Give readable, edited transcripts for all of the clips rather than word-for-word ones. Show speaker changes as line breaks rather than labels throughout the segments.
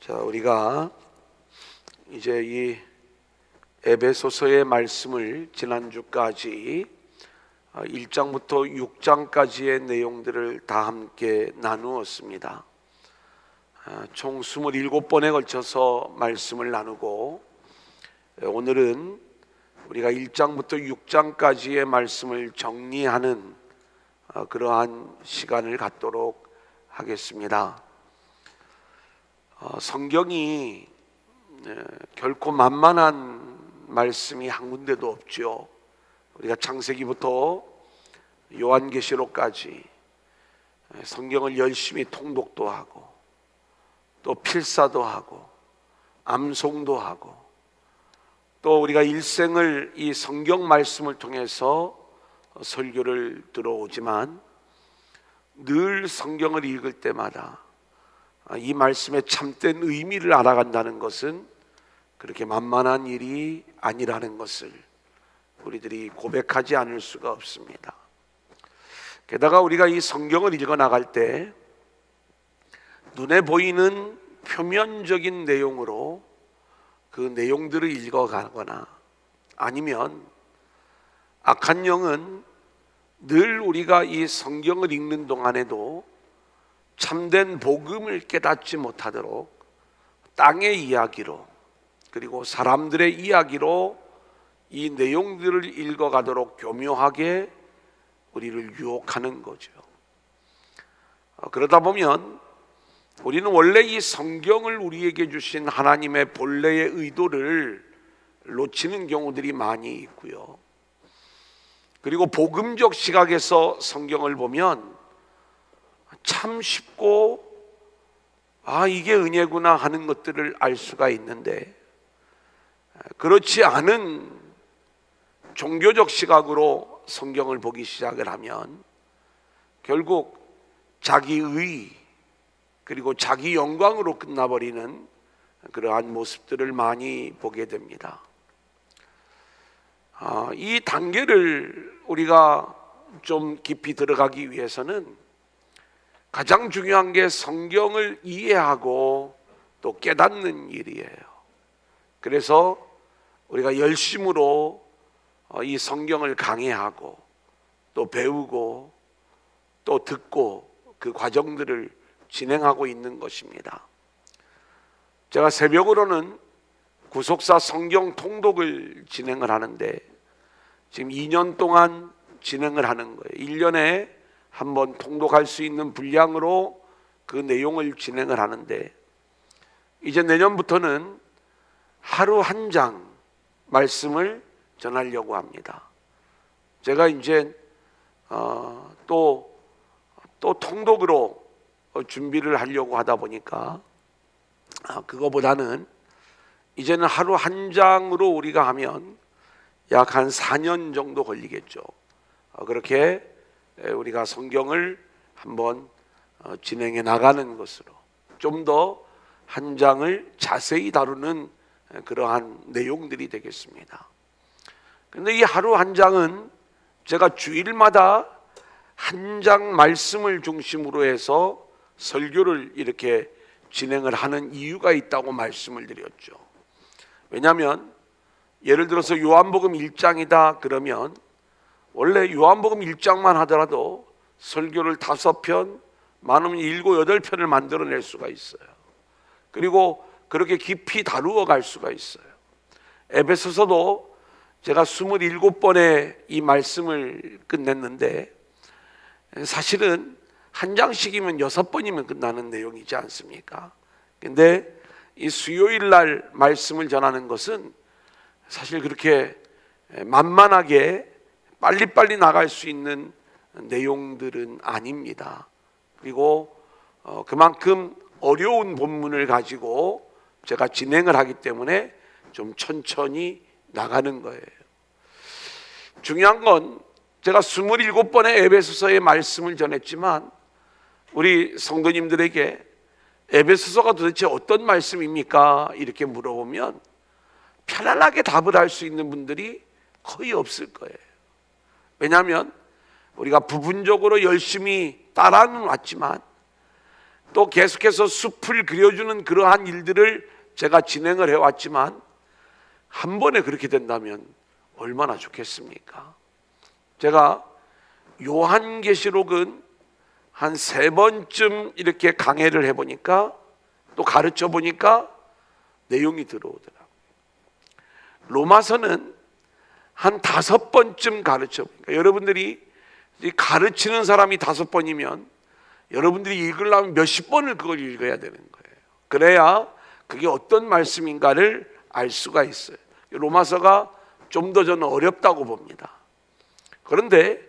자, 우리가 이제 이 에베소서의 말씀을 지난주까지 1장부터 6장까지의 내용들을 다 함께 나누었습니다. 총 27번에 걸쳐서 말씀을 나누고, 오늘은 우리가 1장부터 6장까지의 말씀을 정리하는 그러한 시간을 갖도록 하겠습니다. 성경이 결코 만만한 말씀이 한 군데도 없죠. 우리가 창세기부터 요한계시록까지 성경을 열심히 통독도 하고 또 필사도 하고 암송도 하고 또 우리가 일생을 이 성경 말씀을 통해서 설교를 들어오지만, 늘 성경을 읽을 때마다 이 말씀의 참된 의미를 알아간다는 것은 그렇게 만만한 일이 아니라는 것을 우리들이 고백하지 않을 수가 없습니다. 게다가 우리가 이 성경을 읽어 나갈 때 눈에 보이는 표면적인 내용으로 그 내용들을 읽어가거나, 아니면 악한 영은 늘 우리가 이 성경을 읽는 동안에도 참된 복음을 깨닫지 못하도록 땅의 이야기로, 그리고 사람들의 이야기로 이 내용들을 읽어가도록 교묘하게 우리를 유혹하는 거죠. 그러다 보면 우리는 원래 이 성경을 우리에게 주신 하나님의 본래의 의도를 놓치는 경우들이 많이 있고요. 그리고 복음적 시각에서 성경을 보면 참 쉽고 이게 은혜구나 하는 것들을 알 수가 있는데, 그렇지 않은 종교적 시각으로 성경을 보기 시작을 하면 결국 자기의 그리고 자기 영광으로 끝나버리는 그러한 모습들을 많이 보게 됩니다. 이 단계를 우리가 좀 깊이 들어가기 위해서는 가장 중요한 게 성경을 이해하고 또 깨닫는 일이에요. 그래서 우리가 열심으로 이 성경을 강해하고 또 배우고 또 듣고 그 과정들을 진행하고 있는 것입니다. 제가 새벽으로는 구속사 성경 통독을 진행을 하는데, 지금 2년 동안 진행을 하는 거예요. 1년에 한번 통독할 수 있는 분량으로 그 내용을 진행을 하는데, 이제 내년부터는 하루 한 장 말씀을 전하려고 합니다. 제가 이제 또 통독으로 준비를 하려고 하다 보니까 그거보다는 이제는 하루 한 장으로 우리가 하면 약 한 4년 정도 걸리겠죠. 그렇게 우리가 성경을 한번 진행해 나가는 것으로 좀 더 한 장을 자세히 다루는 그러한 내용들이 되겠습니다. 그런데 이 하루 한 장은 제가 주일마다 한 장 말씀을 중심으로 해서 설교를 이렇게 진행을 하는 이유가 있다고 말씀을 드렸죠. 왜냐하면 예를 들어서 요한복음 1장이다 그러면 원래 요한복음 1장만 하더라도 설교를 5편, 많으면 7, 8편을 만들어낼 수가 있어요. 그리고 그렇게 깊이 다루어 갈 수가 있어요. 에베소서도 제가 27번의 이 말씀을 끝냈는데, 사실은 한 장씩이면 6번이면 끝나는 내용이지 않습니까? 근데 이 수요일 날 말씀을 전하는 것은 사실 그렇게 만만하게 빨리빨리 나갈 수 있는 내용들은 아닙니다. 그리고 그만큼 어려운 본문을 가지고 제가 진행을 하기 때문에 좀 천천히 나가는 거예요. 중요한 건 제가 27번의 에베소서의 말씀을 전했지만, 우리 성도님들에게 에베소서가 도대체 어떤 말씀입니까? 이렇게 물어보면 편안하게 답을 할 수 있는 분들이 거의 없을 거예요. 왜냐하면 우리가 부분적으로 열심히 따라는 왔지만 또 계속해서 숲을 그려주는 그러한 일들을 제가 진행을 해왔지만 한 번에 그렇게 된다면 얼마나 좋겠습니까? 제가 요한계시록은 한 3번쯤 이렇게 강해를 해보니까 또 가르쳐 보니까 내용이 들어오더라고요. 로마서는 한 5번쯤 가르쳐 보니까, 여러분들이 가르치는 사람이 5번이면 여러분들이 읽으려면 몇십 번을 그걸 읽어야 되는 거예요. 그래야 그게 어떤 말씀인가를 알 수가 있어요. 로마서가 좀 더 저는 어렵다고 봅니다. 그런데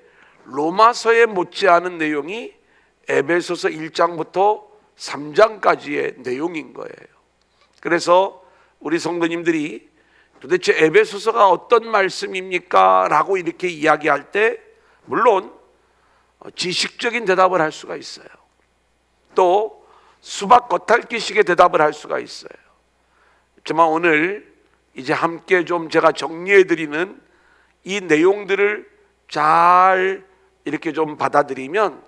로마서에 못지않은 내용이 에베소서 1장부터 3장까지의 내용인 거예요. 그래서 우리 성도님들이 도대체 에베소서가 어떤 말씀입니까? 라고 이렇게 이야기할 때 물론 지식적인 대답을 할 수가 있어요. 또 수박 겉핥기식의 대답을 할 수가 있어요. 하지만 오늘 이제 함께 좀 제가 정리해 드리는 이 내용들을 잘 이렇게 좀 받아들이면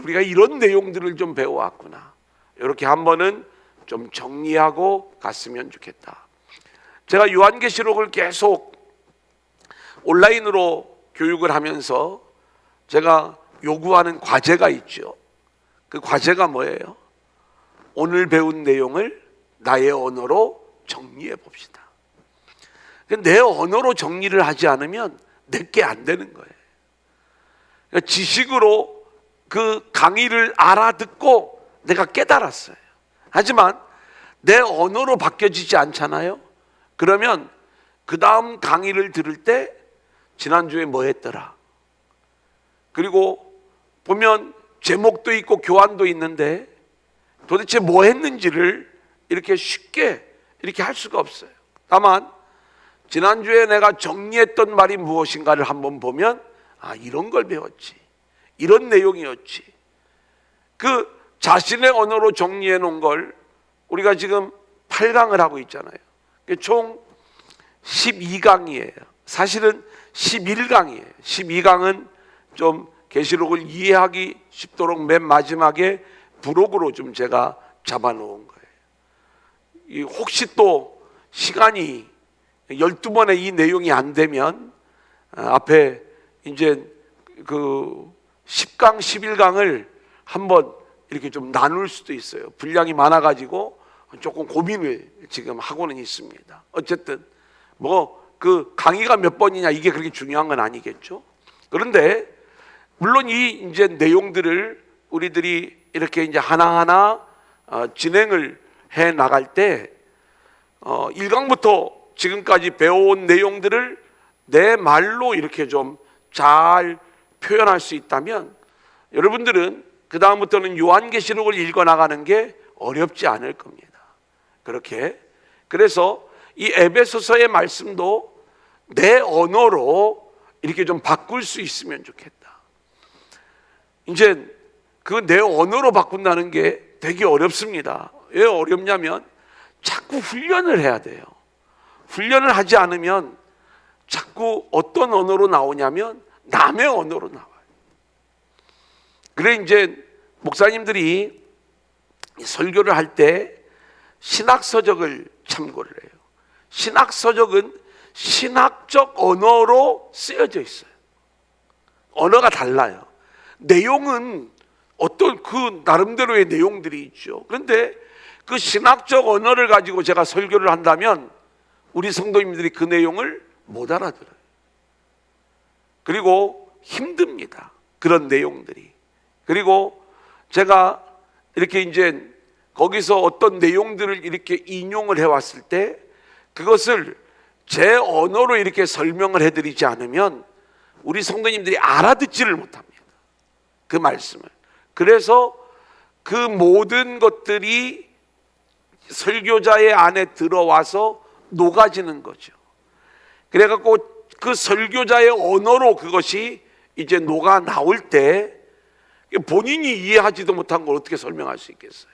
우리가 이런 내용들을 좀 배워왔구나, 이렇게 한번은 좀 정리하고 갔으면 좋겠다. 제가 요한계시록을 계속 온라인으로 교육을 하면서 제가 요구하는 과제가 있죠. 그 과제가 뭐예요? 오늘 배운 내용을 나의 언어로 정리해 봅시다. 내 언어로 정리를 하지 않으면 내게 안 되는 거예요. 그러니까 지식으로 그 강의를 알아듣고 내가 깨달았어요. 하지만 내 언어로 바뀌어지지 않잖아요. 그러면 그 다음 강의를 들을 때 지난주에 뭐 했더라, 그리고 보면 제목도 있고 교환도 있는데 도대체 뭐 했는지를 이렇게 쉽게 이렇게 할 수가 없어요. 다만 지난주에 내가 정리했던 말이 무엇인가를 한번 보면 이런 걸 배웠지, 이런 내용이었지. 그 자신의 언어로 정리해 놓은 걸 우리가 지금 8강을 하고 있잖아요. 총 12강이에요. 사실은 11강이에요. 12강은 좀 계시록을 이해하기 쉽도록 맨 마지막에 부록으로 좀 제가 잡아놓은 거예요. 혹시 또 시간이 12번에 이 내용이 안 되면 앞에 이제 그 10강, 11강을 한번 이렇게 좀 나눌 수도 있어요. 분량이 많아가지고 조금 고민을 지금 하고는 있습니다. 어쨌든 뭐 그 강의가 몇 번이냐 이게 그렇게 중요한 건 아니겠죠. 그런데 물론 이 이제 내용들을 우리들이 이렇게 이제 하나하나 진행을 해 나갈 때 1강부터 지금까지 배워온 내용들을 내 말로 이렇게 좀 잘 표현할 수 있다면 여러분들은 그 다음부터는 요한계시록을 읽어 나가는 게 어렵지 않을 겁니다. 그렇게 그래서 이 에베소서의 말씀도 내 언어로 이렇게 좀 바꿀 수 있으면 좋겠다. 이제 그 내 언어로 바꾼다는 게 되게 어렵습니다. 왜 어렵냐면 자꾸 훈련을 해야 돼요. 훈련을 하지 않으면 자꾸 어떤 언어로 나오냐면 남의 언어로 나와요. 그래 이제 목사님들이 설교를 할 때 신학서적을 참고를 해요. 신학서적은 신학적 언어로 쓰여져 있어요. 언어가 달라요. 내용은 어떤 그 나름대로의 내용들이 있죠. 그런데 그 신학적 언어를 가지고 제가 설교를 한다면 우리 성도님들이 그 내용을 못 알아들어요. 그리고 힘듭니다. 그런 내용들이. 그리고 제가 이렇게 이제 거기서 어떤 내용들을 이렇게 인용을 해왔을 때 그것을 제 언어로 이렇게 설명을 해드리지 않으면 우리 성도님들이 알아듣지를 못합니다. 그 말씀을. 그래서 그 모든 것들이 설교자의 안에 들어와서 녹아지는 거죠. 그래갖고 그 설교자의 언어로 그것이 이제 녹아 나올 때 본인이 이해하지도 못한 걸 어떻게 설명할 수 있겠어요?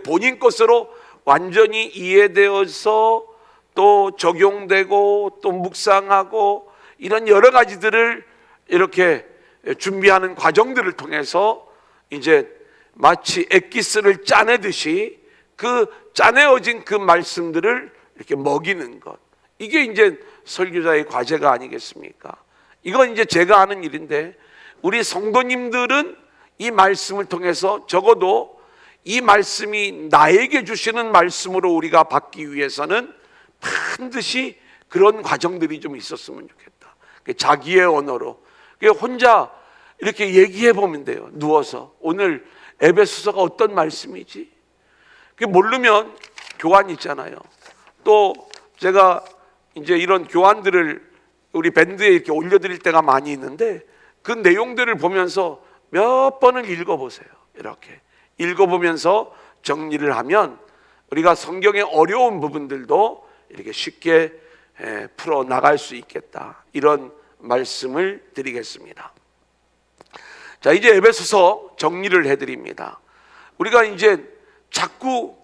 본인 것으로 완전히 이해되어서 또 적용되고 또 묵상하고 이런 여러 가지들을 이렇게 준비하는 과정들을 통해서 이제 마치 엑기스를 짜내듯이 그 짜내어진 그 말씀들을 이렇게 먹이는 것, 이게 이제 설교자의 과제가 아니겠습니까? 이건 이제 제가 하는 일인데, 우리 성도님들은 이 말씀을 통해서 적어도 이 말씀이 나에게 주시는 말씀으로 우리가 받기 위해서는 반드시 그런 과정들이 좀 있었으면 좋겠다. 자기의 언어로 혼자 이렇게 얘기해 보면 돼요. 누워서 오늘 에베소서가 어떤 말씀이지? 모르면 교환 있잖아요. 또 제가 이제 이런 교환들을 우리 밴드에 이렇게 올려드릴 때가 많이 있는데, 그 내용들을 보면서 몇 번을 읽어보세요. 이렇게 읽어보면서 정리를 하면 우리가 성경의 어려운 부분들도 이렇게 쉽게 풀어 나갈 수 있겠다, 이런 말씀을 드리겠습니다. 자, 이제 에베소서 정리를 해드립니다. 우리가 이제 자꾸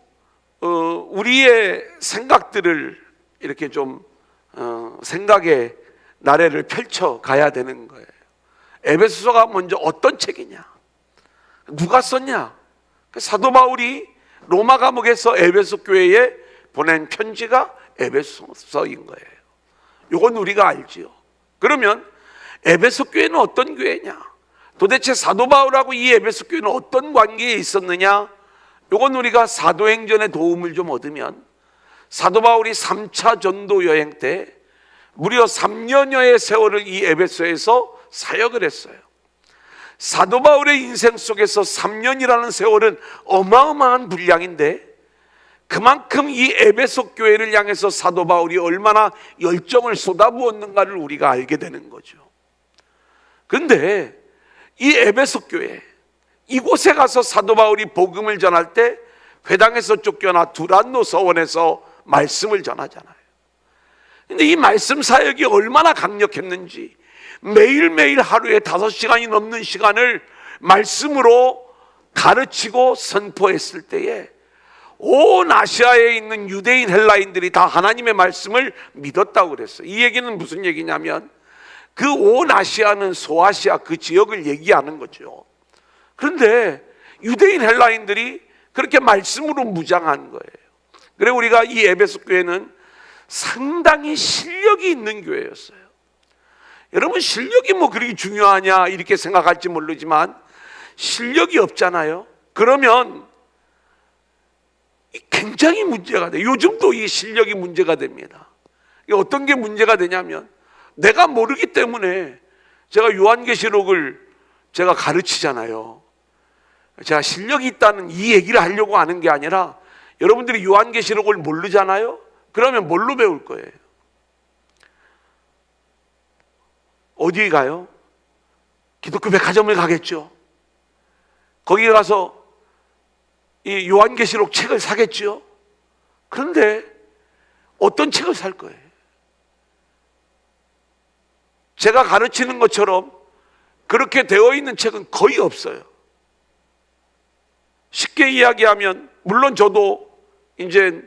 우리의 생각들을 이렇게 좀 생각의 나래를 펼쳐 가야 되는 거예요. 에베소서가 먼저 어떤 책이냐, 누가 썼냐? 사도 바울이 로마 감옥에서 에베소 교회에 보낸 편지가 에베소서인 거예요. 이건 우리가 알지요. 그러면 에베소 교회는 어떤 교회냐, 도대체 사도 바울하고 이 에베소 교회는 어떤 관계에 있었느냐, 이건 우리가 사도행전의 도움을 좀 얻으면, 사도 바울이 3차 전도 여행 때 무려 3년여의 세월을 이 에베소에서 사역을 했어요. 사도 바울의 인생 속에서 3년이라는 세월은 어마어마한 분량인데, 그만큼 이 에베소 교회를 향해서 사도 바울이 얼마나 열정을 쏟아부었는가를 우리가 알게 되는 거죠. 그런데 이 에베소 교회, 이곳에 가서 사도 바울이 복음을 전할 때 회당에서 쫓겨나 두란노 서원에서 말씀을 전하잖아요. 근데 이 말씀 사역이 얼마나 강력했는지, 매일매일 하루에 5시간이 넘는 시간을 말씀으로 가르치고 선포했을 때에 온 아시아에 있는 유대인 헬라인들이 다 하나님의 말씀을 믿었다고 그랬어요. 이 얘기는 무슨 얘기냐면, 그 온 아시아는 소아시아 그 지역을 얘기하는 거죠. 그런데 유대인 헬라인들이 그렇게 말씀으로 무장한 거예요. 그래서 우리가 이 에베소 교회는 상당히 실력이 있는 교회였어요. 여러분, 실력이 뭐 그렇게 중요하냐 이렇게 생각할지 모르지만, 실력이 없잖아요. 그러면 굉장히 문제가 돼요. 요즘도 이 실력이 문제가 됩니다. 어떤 게 문제가 되냐면, 내가 모르기 때문에 제가 요한계시록을 제가 가르치잖아요. 제가 실력이 있다는 이 얘기를 하려고 하는 게 아니라, 여러분들이 요한계시록을 모르잖아요. 그러면 뭘로 배울 거예요? 어디에 가요? 기독교 백화점을 가겠죠. 거기 가서 이 요한계시록 책을 사겠죠. 그런데 어떤 책을 살 거예요? 제가 가르치는 것처럼 그렇게 되어 있는 책은 거의 없어요. 쉽게 이야기하면, 물론 저도 이제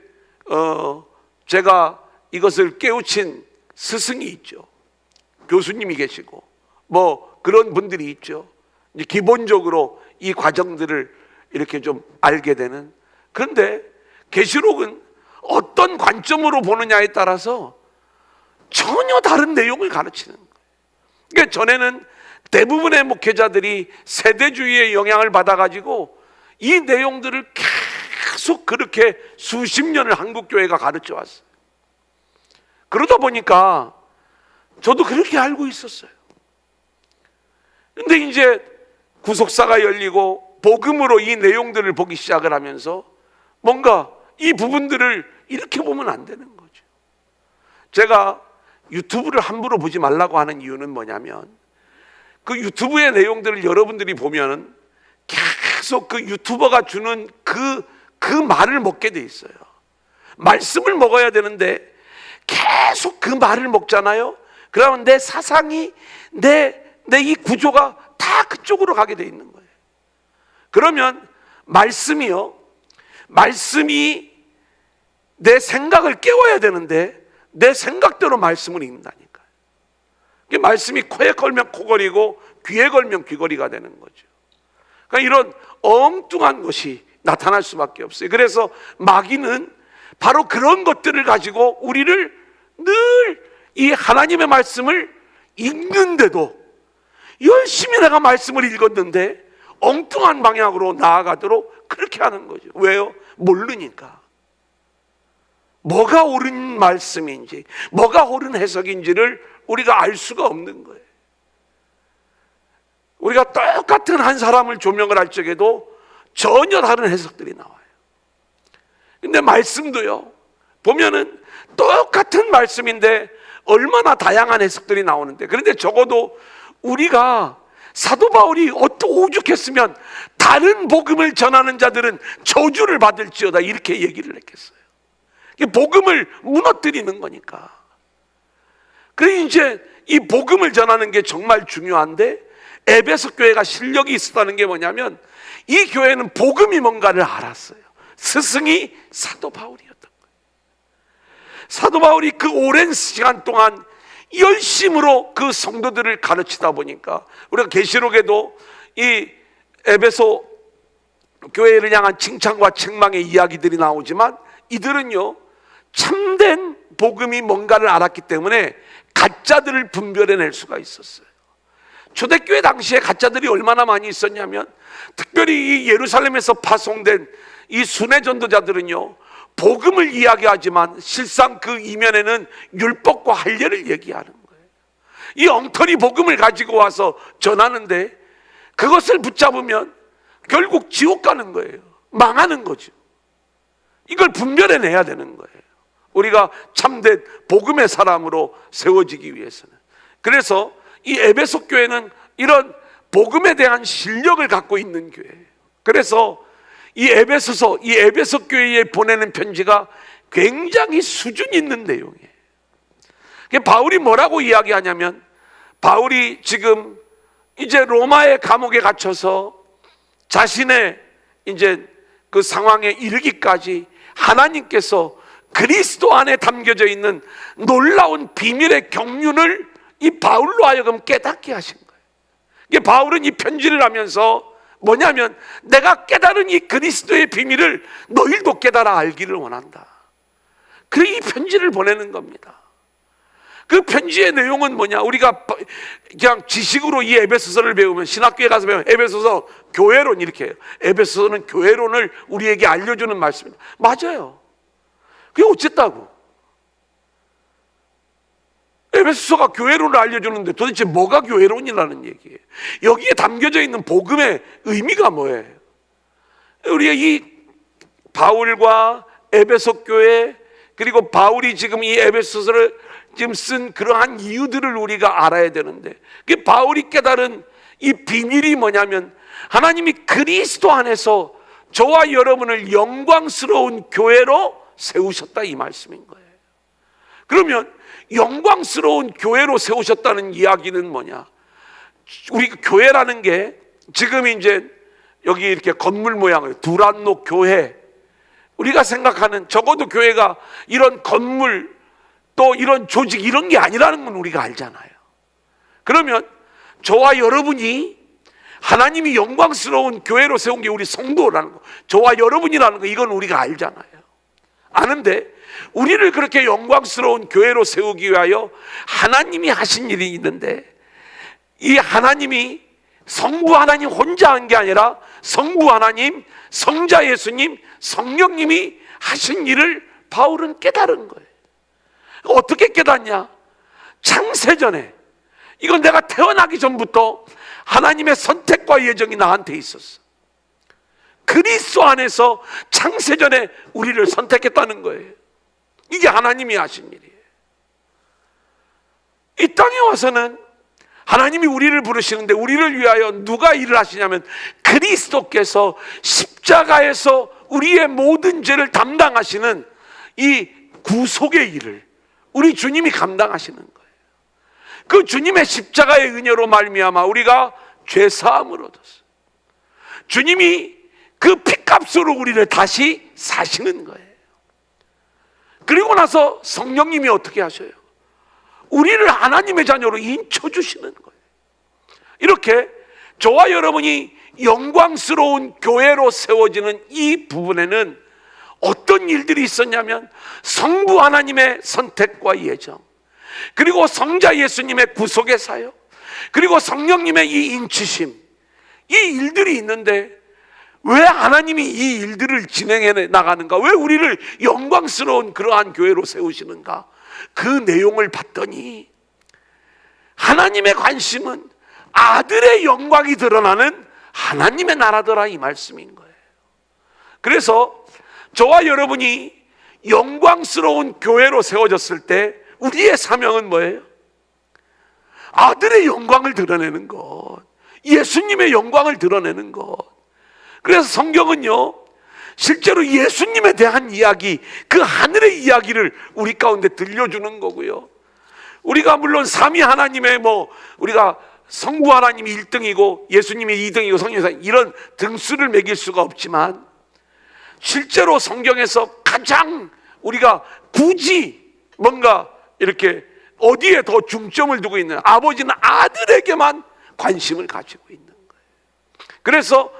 제가 이것을 깨우친 스승이 있죠. 교수님이 계시고 뭐 그런 분들이 있죠. 이제 기본적으로 이 과정들을 이렇게 좀 알게 되는. 그런데 계시록은 어떤 관점으로 보느냐에 따라서 전혀 다른 내용을 가르치는 거예요. 그러니까 전에는 대부분의 목회자들이 세대주의의 영향을 받아가지고 이 내용들을 계속 그렇게 수십 년을 한국교회가 가르쳐 왔어요. 그러다 보니까 저도 그렇게 알고 있었어요. 근데 이제 구속사가 열리고 복음으로 이 내용들을 보기 시작을 하면서 뭔가 이 부분들을 이렇게 보면 안 되는 거죠. 제가 유튜브를 함부로 보지 말라고 하는 이유는 뭐냐면, 그 유튜브의 내용들을 여러분들이 보면 계속 그 유튜버가 주는 그 말을 먹게 돼 있어요. 말씀을 먹어야 되는데 계속 그 말을 먹잖아요. 그러면 내 사상이, 내 이 구조가 다 그쪽으로 가게 돼 있는 거예요. 그러면 말씀이 내 생각을 깨워야 되는데 내 생각대로 말씀을 읽는다니까요. 말씀이 코에 걸면 코걸이고 귀에 걸면 귀걸이가 되는 거죠. 그러니까 이런 엉뚱한 것이 나타날 수밖에 없어요. 그래서 마귀는 바로 그런 것들을 가지고 우리를 늘 이 하나님의 말씀을 읽는데도, 열심히 내가 말씀을 읽었는데 엉뚱한 방향으로 나아가도록 그렇게 하는 거죠. 왜요? 모르니까. 뭐가 옳은 말씀인지, 뭐가 옳은 해석인지를 우리가 알 수가 없는 거예요. 우리가 똑같은 한 사람을 조명을 할 적에도 전혀 다른 해석들이 나와요. 근데 말씀도요, 보면은 똑같은 말씀인데 얼마나 다양한 해석들이 나오는데, 그런데 적어도 우리가 사도 바울이 어떻게 오죽했으면 다른 복음을 전하는 자들은 저주를 받을지어다 이렇게 얘기를 했겠어요. 복음을 무너뜨리는 거니까. 그래 이제 이 복음을 전하는 게 정말 중요한데, 에베소 교회가 실력이 있었다는 게 뭐냐면 이 교회는 복음이 뭔가를 알았어요. 스승이 사도 바울이었던 거예요. 사도 바울이 그 오랜 시간 동안 열심으로 그 성도들을 가르치다 보니까, 우리가 계시록에도 이 에베소 교회를 향한 칭찬과 책망의 이야기들이 나오지만, 이들은요 참된 복음이 뭔가를 알았기 때문에 가짜들을 분별해낼 수가 있었어요. 초대교회 당시에 가짜들이 얼마나 많이 있었냐면, 특별히 이 예루살렘에서 파송된 이 순회 전도자들은요 복음을 이야기하지만 실상 그 이면에는 율법과 할례를 얘기하는 거예요. 이 엉터리 복음을 가지고 와서 전하는데 그것을 붙잡으면 결국 지옥 가는 거예요. 망하는 거죠. 이걸 분별해내야 되는 거예요. 우리가 참된 복음의 사람으로 세워지기 위해서는. 그래서 이 에베소 교회는 이런 복음에 대한 실력을 갖고 있는 교회예요. 그래서 이 에베소 교회에 보내는 편지가 굉장히 수준 있는 내용이에요. 바울이 뭐라고 이야기하냐면, 바울이 지금 이제 로마의 감옥에 갇혀서 자신의 이제 그 상황에 이르기까지 하나님께서 그리스도 안에 담겨져 있는 놀라운 비밀의 경륜을 이 바울로 하여금 깨닫게 하신 거예요. 이게 바울은 이 편지를 하면서 뭐냐면, 내가 깨달은 이 그리스도의 비밀을 너희도 깨달아 알기를 원한다. 그래 이 편지를 보내는 겁니다. 그 편지의 내용은 뭐냐, 우리가 그냥 지식으로 이 에베소서를 배우면, 신학교에 가서 배우면 에베소서 교회론 이렇게 해요. 에베소서는 교회론을 우리에게 알려주는 말씀입니다. 맞아요. 그게 어쨌다고? 에베소서가 교회론을 알려주는데 도대체 뭐가 교회론이라는 얘기예요. 여기에 담겨져 있는 복음의 의미가 뭐예요? 우리가 이 바울과 에베소 교회, 그리고 바울이 지금 이 에베소서를 지금 쓴 그러한 이유들을 우리가 알아야 되는데, 그 바울이 깨달은 이 비밀이 뭐냐면, 하나님이 그리스도 안에서 저와 여러분을 영광스러운 교회로 세우셨다 이 말씀인 거예요. 그러면 영광스러운 교회로 세우셨다는 이야기는 뭐냐? 우리 교회라는 게 지금 이제 여기 이렇게 건물 모양을 두란노 교회, 우리가 생각하는 적어도 교회가 이런 건물 또 이런 조직 이런 게 아니라는 건 우리가 알잖아요. 그러면 저와 여러분이 하나님이 영광스러운 교회로 세운 게 우리 성도라는 거, 저와 여러분이라는 거, 이건 우리가 알잖아요. 아는데 우리를 그렇게 영광스러운 교회로 세우기 위하여 하나님이 하신 일이 있는데, 이 하나님이 성부 하나님 혼자 한 게 아니라 성부 하나님, 성자 예수님, 성령님이 하신 일을 바울은 깨달은 거예요. 어떻게 깨닫냐? 창세전에, 이건 내가 태어나기 전부터 하나님의 선택과 예정이 나한테 있었어. 그리스도 안에서 창세전에 우리를 선택했다는 거예요. 이게 하나님이 하신 일이에요. 이 땅에 와서는 하나님이 우리를 부르시는데, 우리를 위하여 누가 일을 하시냐면 그리스도께서 십자가에서 우리의 모든 죄를 담당하시는 이 구속의 일을 우리 주님이 감당하시는 거예요. 그 주님의 십자가의 은혜로 말미암아 우리가 죄 사함을 얻었어요. 주님이 그 피값으로 우리를 다시 사시는 거예요. 그리고 나서 성령님이 어떻게 하셔요? 우리를 하나님의 자녀로 인쳐주시는 거예요. 이렇게 저와 여러분이 영광스러운 교회로 세워지는 이 부분에는 어떤 일들이 있었냐면 성부 하나님의 선택과 예정, 그리고 성자 예수님의 구속의 사역, 그리고 성령님의 이 인치심, 이 일들이 있는데 왜 하나님이 이 일들을 진행해 나가는가? 왜 우리를 영광스러운 그러한 교회로 세우시는가? 그 내용을 봤더니 하나님의 관심은 아들의 영광이 드러나는 하나님의 나라더라, 이 말씀인 거예요. 그래서 저와 여러분이 영광스러운 교회로 세워졌을 때 우리의 사명은 뭐예요? 아들의 영광을 드러내는 것, 예수님의 영광을 드러내는 것. 그래서 성경은요, 실제로 예수님에 대한 이야기, 그 하늘의 이야기를 우리 가운데 들려주는 거고요. 우리가 물론 삼위 하나님의 우리가 성부 하나님이 1등이고 예수님이 2등이고 성령이 이런 등수를 매길 수가 없지만, 실제로 성경에서 가장 우리가 굳이 뭔가 이렇게 어디에 더 중점을 두고 있는, 아버지는 아들에게만 관심을 가지고 있는 거예요. 그래서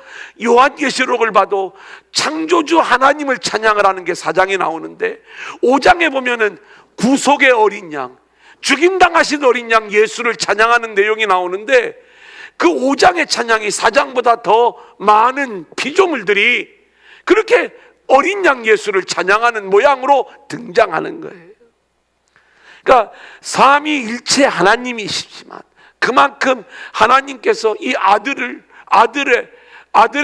요한계시록을 봐도 창조주 하나님을 찬양을 하는 게 4장에 나오는데, 5장에 보면은 구속의 어린 양, 죽임당하신 어린 양 예수를 찬양하는 내용이 나오는데, 그 5장의 찬양이 4장보다 더 많은 피조물들이 그렇게 어린 양 예수를 찬양하는 모양으로 등장하는 거예요. 그러니까 삼위일체 하나님이시지만 그만큼 하나님께서 이 아들의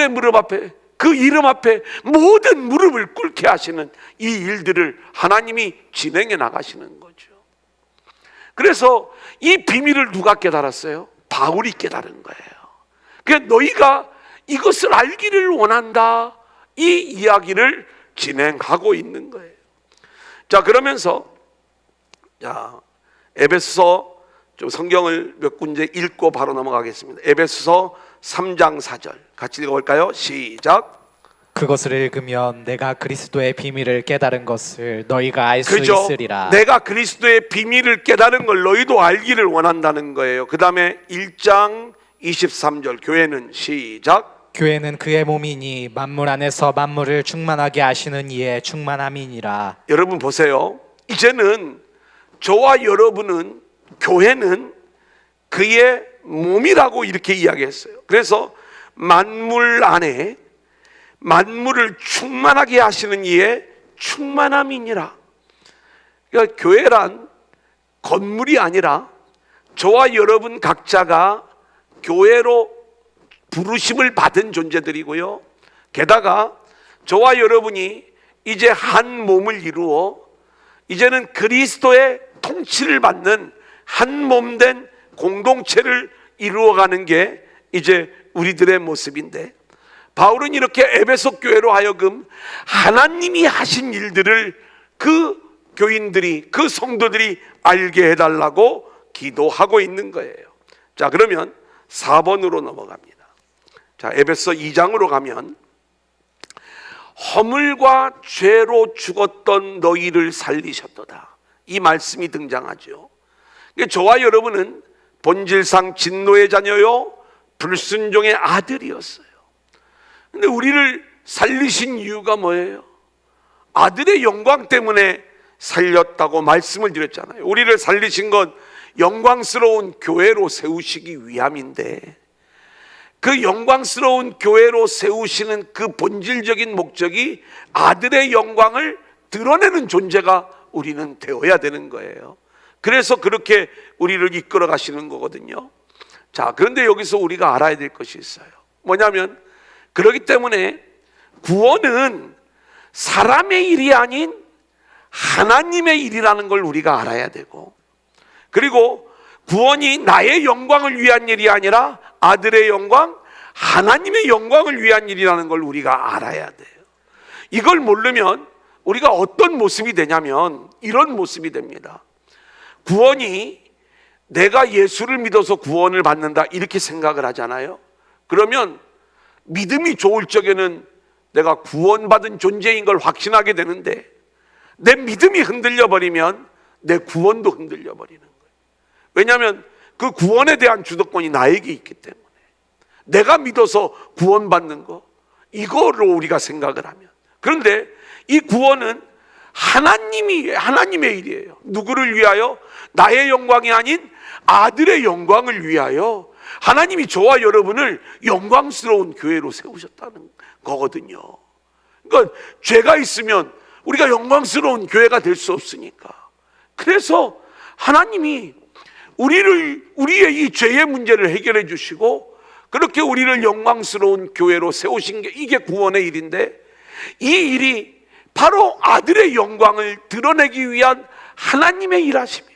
무릎 앞에, 그 이름 앞에 모든 무릎을 꿇게 하시는 이 일들을 하나님이 진행해 나가시는 거죠. 그래서 이 비밀을 누가 깨달았어요? 바울이 깨달은 거예요. 그러니까 너희가 이것을 알기를 원한다, 이 이야기를 진행하고 있는 거예요. 자, 그러면서 에베소서 좀 성경을 몇 군데 읽고 바로 넘어가겠습니다. 에베소서 3장 4절 같이 읽어볼까요? 시작.
그것을 읽으면 내가 그리스도의 비밀을 깨달은 것을 너희가 알 수
그죠?
있으리라.
내가 그리스도의 비밀을 깨달은 걸 너희도 알기를 원한다는 거예요. 그 다음에 1장 23절 교회는 시작.
교회는 그의 몸이니 만물 안에서 만물을 충만하게 하시는 이의 충만함이니라.
여러분 보세요. 이제는 저와 여러분은, 교회는 그의 몸이라고 이렇게 이야기했어요. 그래서 만물 안에 만물을 충만하게 하시는 이의 충만함이니라. 그러니까 교회란 건물이 아니라 저와 여러분 각자가 교회로 부르심을 받은 존재들이고요. 게다가 저와 여러분이 이제 한 몸을 이루어 이제는 그리스도의 통치를 받는 한 몸 된 공동체를 이루어가는 게 이제 우리들의 모습인데, 바울은 이렇게 에베소 교회로 하여금 하나님이 하신 일들을 그 교인들이, 그 성도들이 알게 해달라고 기도하고 있는 거예요. 자, 그러면 4번으로 넘어갑니다. 자, 에베소 2장으로 가면 허물과 죄로 죽었던 너희를 살리셨도다, 이 말씀이 등장하죠. 그러니까 저와 여러분은 본질상 진노의 자녀요 불순종의 아들이었어요. 근데 우리를 살리신 이유가 뭐예요? 아들의 영광 때문에 살렸다고 말씀을 드렸잖아요. 우리를 살리신 건 영광스러운 교회로 세우시기 위함인데, 그 영광스러운 교회로 세우시는 그 본질적인 목적이 아들의 영광을 드러내는 존재가 우리는 되어야 되는 거예요. 그래서 그렇게 우리를 이끌어 가시는 거거든요. 자, 그런데 여기서 우리가 알아야 될 것이 있어요. 뭐냐면, 그렇기 때문에 구원은 사람의 일이 아닌 하나님의 일이라는 걸 우리가 알아야 되고, 그리고 구원이 나의 영광을 위한 일이 아니라 아들의 영광, 하나님의 영광을 위한 일이라는 걸 우리가 알아야 돼요. 이걸 모르면 우리가 어떤 모습이 되냐면 이런 모습이 됩니다. 구원이 내가 예수를 믿어서 구원을 받는다 이렇게 생각을 하잖아요. 그러면 믿음이 좋을 적에는 내가 구원받은 존재인 걸 확신하게 되는데, 내 믿음이 흔들려 버리면 내 구원도 흔들려 버리는 거예요. 왜냐하면 그 구원에 대한 주도권이 나에게 있기 때문에, 내가 믿어서 구원받는 거, 이거로 우리가 생각을 하면, 그런데 이 구원은 하나님의 일이에요. 누구를 위하여? 나의 영광이 아닌 아들의 영광을 위하여 하나님이 저와 여러분을 영광스러운 교회로 세우셨다는 거거든요. 그러니까 죄가 있으면 우리가 영광스러운 교회가 될 수 없으니까. 그래서 하나님이 우리의 이 죄의 문제를 해결해 주시고 그렇게 우리를 영광스러운 교회로 세우신 게 이게 구원의 일인데, 이 일이 바로 아들의 영광을 드러내기 위한 하나님의 일하십니다.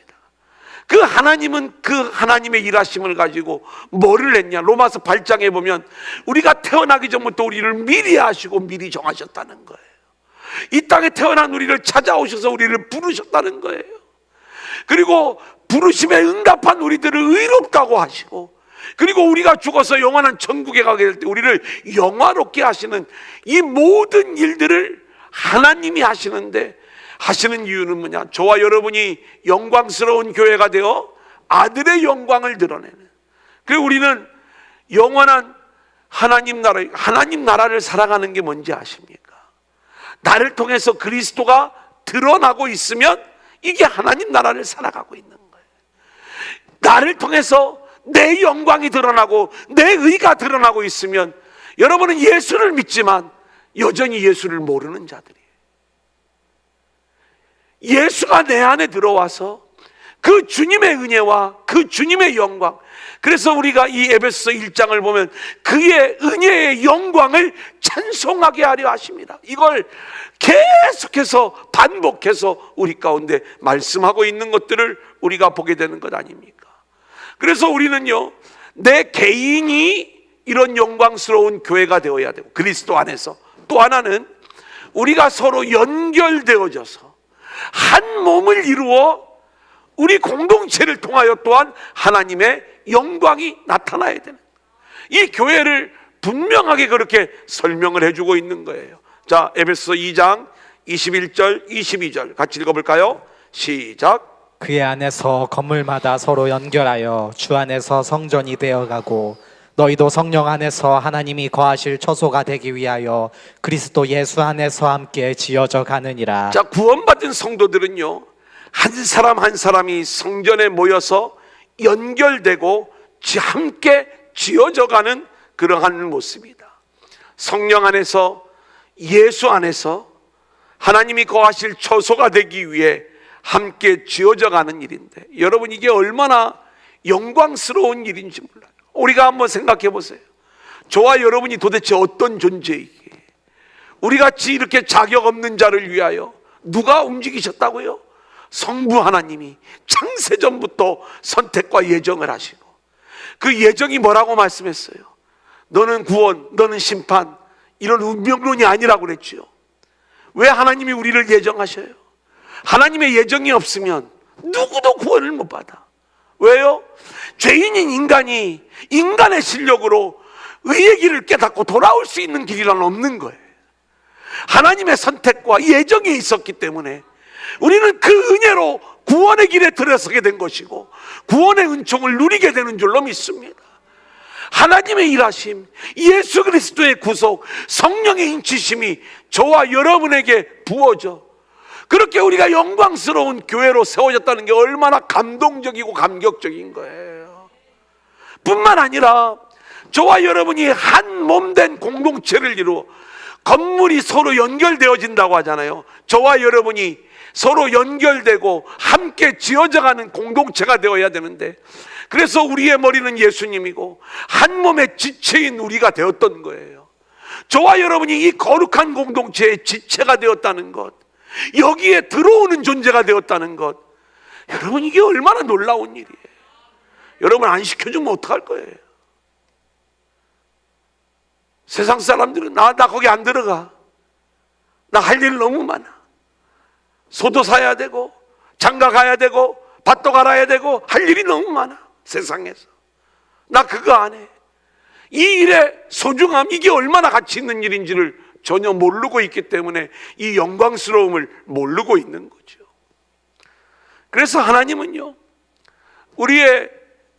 그 하나님은 그 하나님의 일하심을 가지고 뭐를 했냐? 로마서 8장에 보면 우리가 태어나기 전부터 우리를 미리 아시고 미리 정하셨다는 거예요. 이 땅에 태어난 우리를 찾아오셔서 우리를 부르셨다는 거예요. 그리고 부르심에 응답한 우리들을 의롭다고 하시고, 그리고 우리가 죽어서 영원한 천국에 가게 될 때 우리를 영화롭게 하시는 이 모든 일들을 하나님이 하시는데, 하시는 이유는 뭐냐? 저와 여러분이 영광스러운 교회가 되어 아들의 영광을 드러내는, 그리고 우리는 영원한 하나님 나라를 살아가는 게 뭔지 아십니까? 나를 통해서 그리스도가 드러나고 있으면 이게 하나님 나라를 살아가고 있는 거예요. 나를 통해서 내 영광이 드러나고 내 의가 드러나고 있으면 여러분은 예수를 믿지만 여전히 예수를 모르는 자들이에요. 예수가 내 안에 들어와서 그 주님의 은혜와 그 주님의 영광, 그래서 우리가 이 에베소서 1장을 보면 그의 은혜의 영광을 찬송하게 하려 하십니다. 이걸 계속해서 반복해서 우리 가운데 말씀하고 있는 것들을 우리가 보게 되는 것 아닙니까? 그래서 우리는요, 내 개인이 이런 영광스러운 교회가 되어야 되고, 그리스도 안에서 또 하나는 우리가 서로 연결되어져서 한 몸을 이루어 우리 공동체를 통하여 또한 하나님의 영광이 나타나야 되는, 이 교회를 분명하게 그렇게 설명을 해주고 있는 거예요. 자, 에베소서 2장 21절 22절 같이 읽어볼까요? 시작.
그의 안에서 건물마다 서로 연결하여 주 안에서 성전이 되어가고, 너희도 성령 안에서 하나님이 거하실 처소가 되기 위하여 그리스도 예수 안에서 함께 지어져 가느니라.
자, 구원받은 성도들은요, 한 사람 한 사람이 성전에 모여서 연결되고 함께 지어져 가는 그러한 모습이다. 성령 안에서, 예수 안에서 하나님이 거하실 처소가 되기 위해 함께 지어져 가는 일인데, 여러분 이게 얼마나 영광스러운 일인지 몰라요. 우리가 한번 생각해 보세요. 저와 여러분이 도대체 어떤 존재이기에 우리같이 이렇게 자격 없는 자를 위하여 누가 움직이셨다고요? 성부 하나님이 창세전부터 선택과 예정을 하시고, 그 예정이 뭐라고 말씀했어요? 너는 구원, 너는 심판, 이런 운명론이 아니라고 그랬죠. 왜 하나님이 우리를 예정하셔요? 하나님의 예정이 없으면 누구도 구원을 못 받아. 왜요? 죄인인 인간이 인간의 실력으로 의의 길을 깨닫고 돌아올 수 있는 길이란 없는 거예요. 하나님의 선택과 예정이 있었기 때문에 우리는 그 은혜로 구원의 길에 들어서게 된 것이고 구원의 은총을 누리게 되는 줄로 믿습니다. 하나님의 일하심, 예수 그리스도의 구속, 성령의 인치심이 저와 여러분에게 부어져 그렇게 우리가 영광스러운 교회로 세워졌다는 게 얼마나 감동적이고 감격적인 거예요. 뿐만 아니라 저와 여러분이 한 몸된 공동체를 이루어, 건물이 서로 연결되어진다고 하잖아요. 저와 여러분이 서로 연결되고 함께 지어져가는 공동체가 되어야 되는데, 그래서 우리의 머리는 예수님이고 한 몸의 지체인 우리가 되었던 거예요. 저와 여러분이 이 거룩한 공동체의 지체가 되었다는 것, 여기에 들어오는 존재가 되었다는 것, 여러분 이게 얼마나 놀라운 일이에요. 여러분 안 시켜주면 어떡할 거예요? 세상 사람들은 나 거기 안 들어가, 나 할 일 너무 많아, 소도 사야 되고 장가 가야 되고 밭도 갈아야 되고 할 일이 너무 많아, 세상에서 나 그거 안 해. 이 일의 소중함, 이게 얼마나 가치 있는 일인지를 전혀 모르고 있기 때문에 이 영광스러움을 모르고 있는 거죠. 그래서 하나님은요, 우리의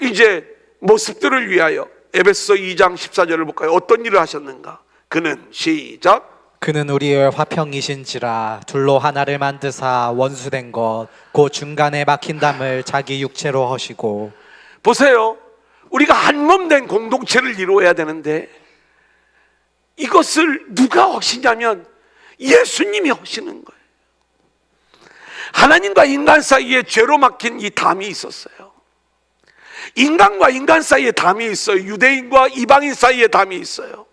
이제 모습들을 위하여 에베소 2장 14절을 볼까요? 어떤 일을 하셨는가? 그는 시작.
그는 우리의 화평이신지라 둘로 하나를 만드사 원수된 것 그 중간에 막힌 담을 자기 육체로 허시고.
보세요. 우리가 한몸된 공동체를 이루어야 되는데 이것을 누가 하시냐면 예수님이 하시는 거예요. 하나님과 인간 사이에 죄로 막힌 이 담이 있었어요. 인간과 인간 사이에 담이 있어요. 유대인과 이방인 사이에 담이 있어요.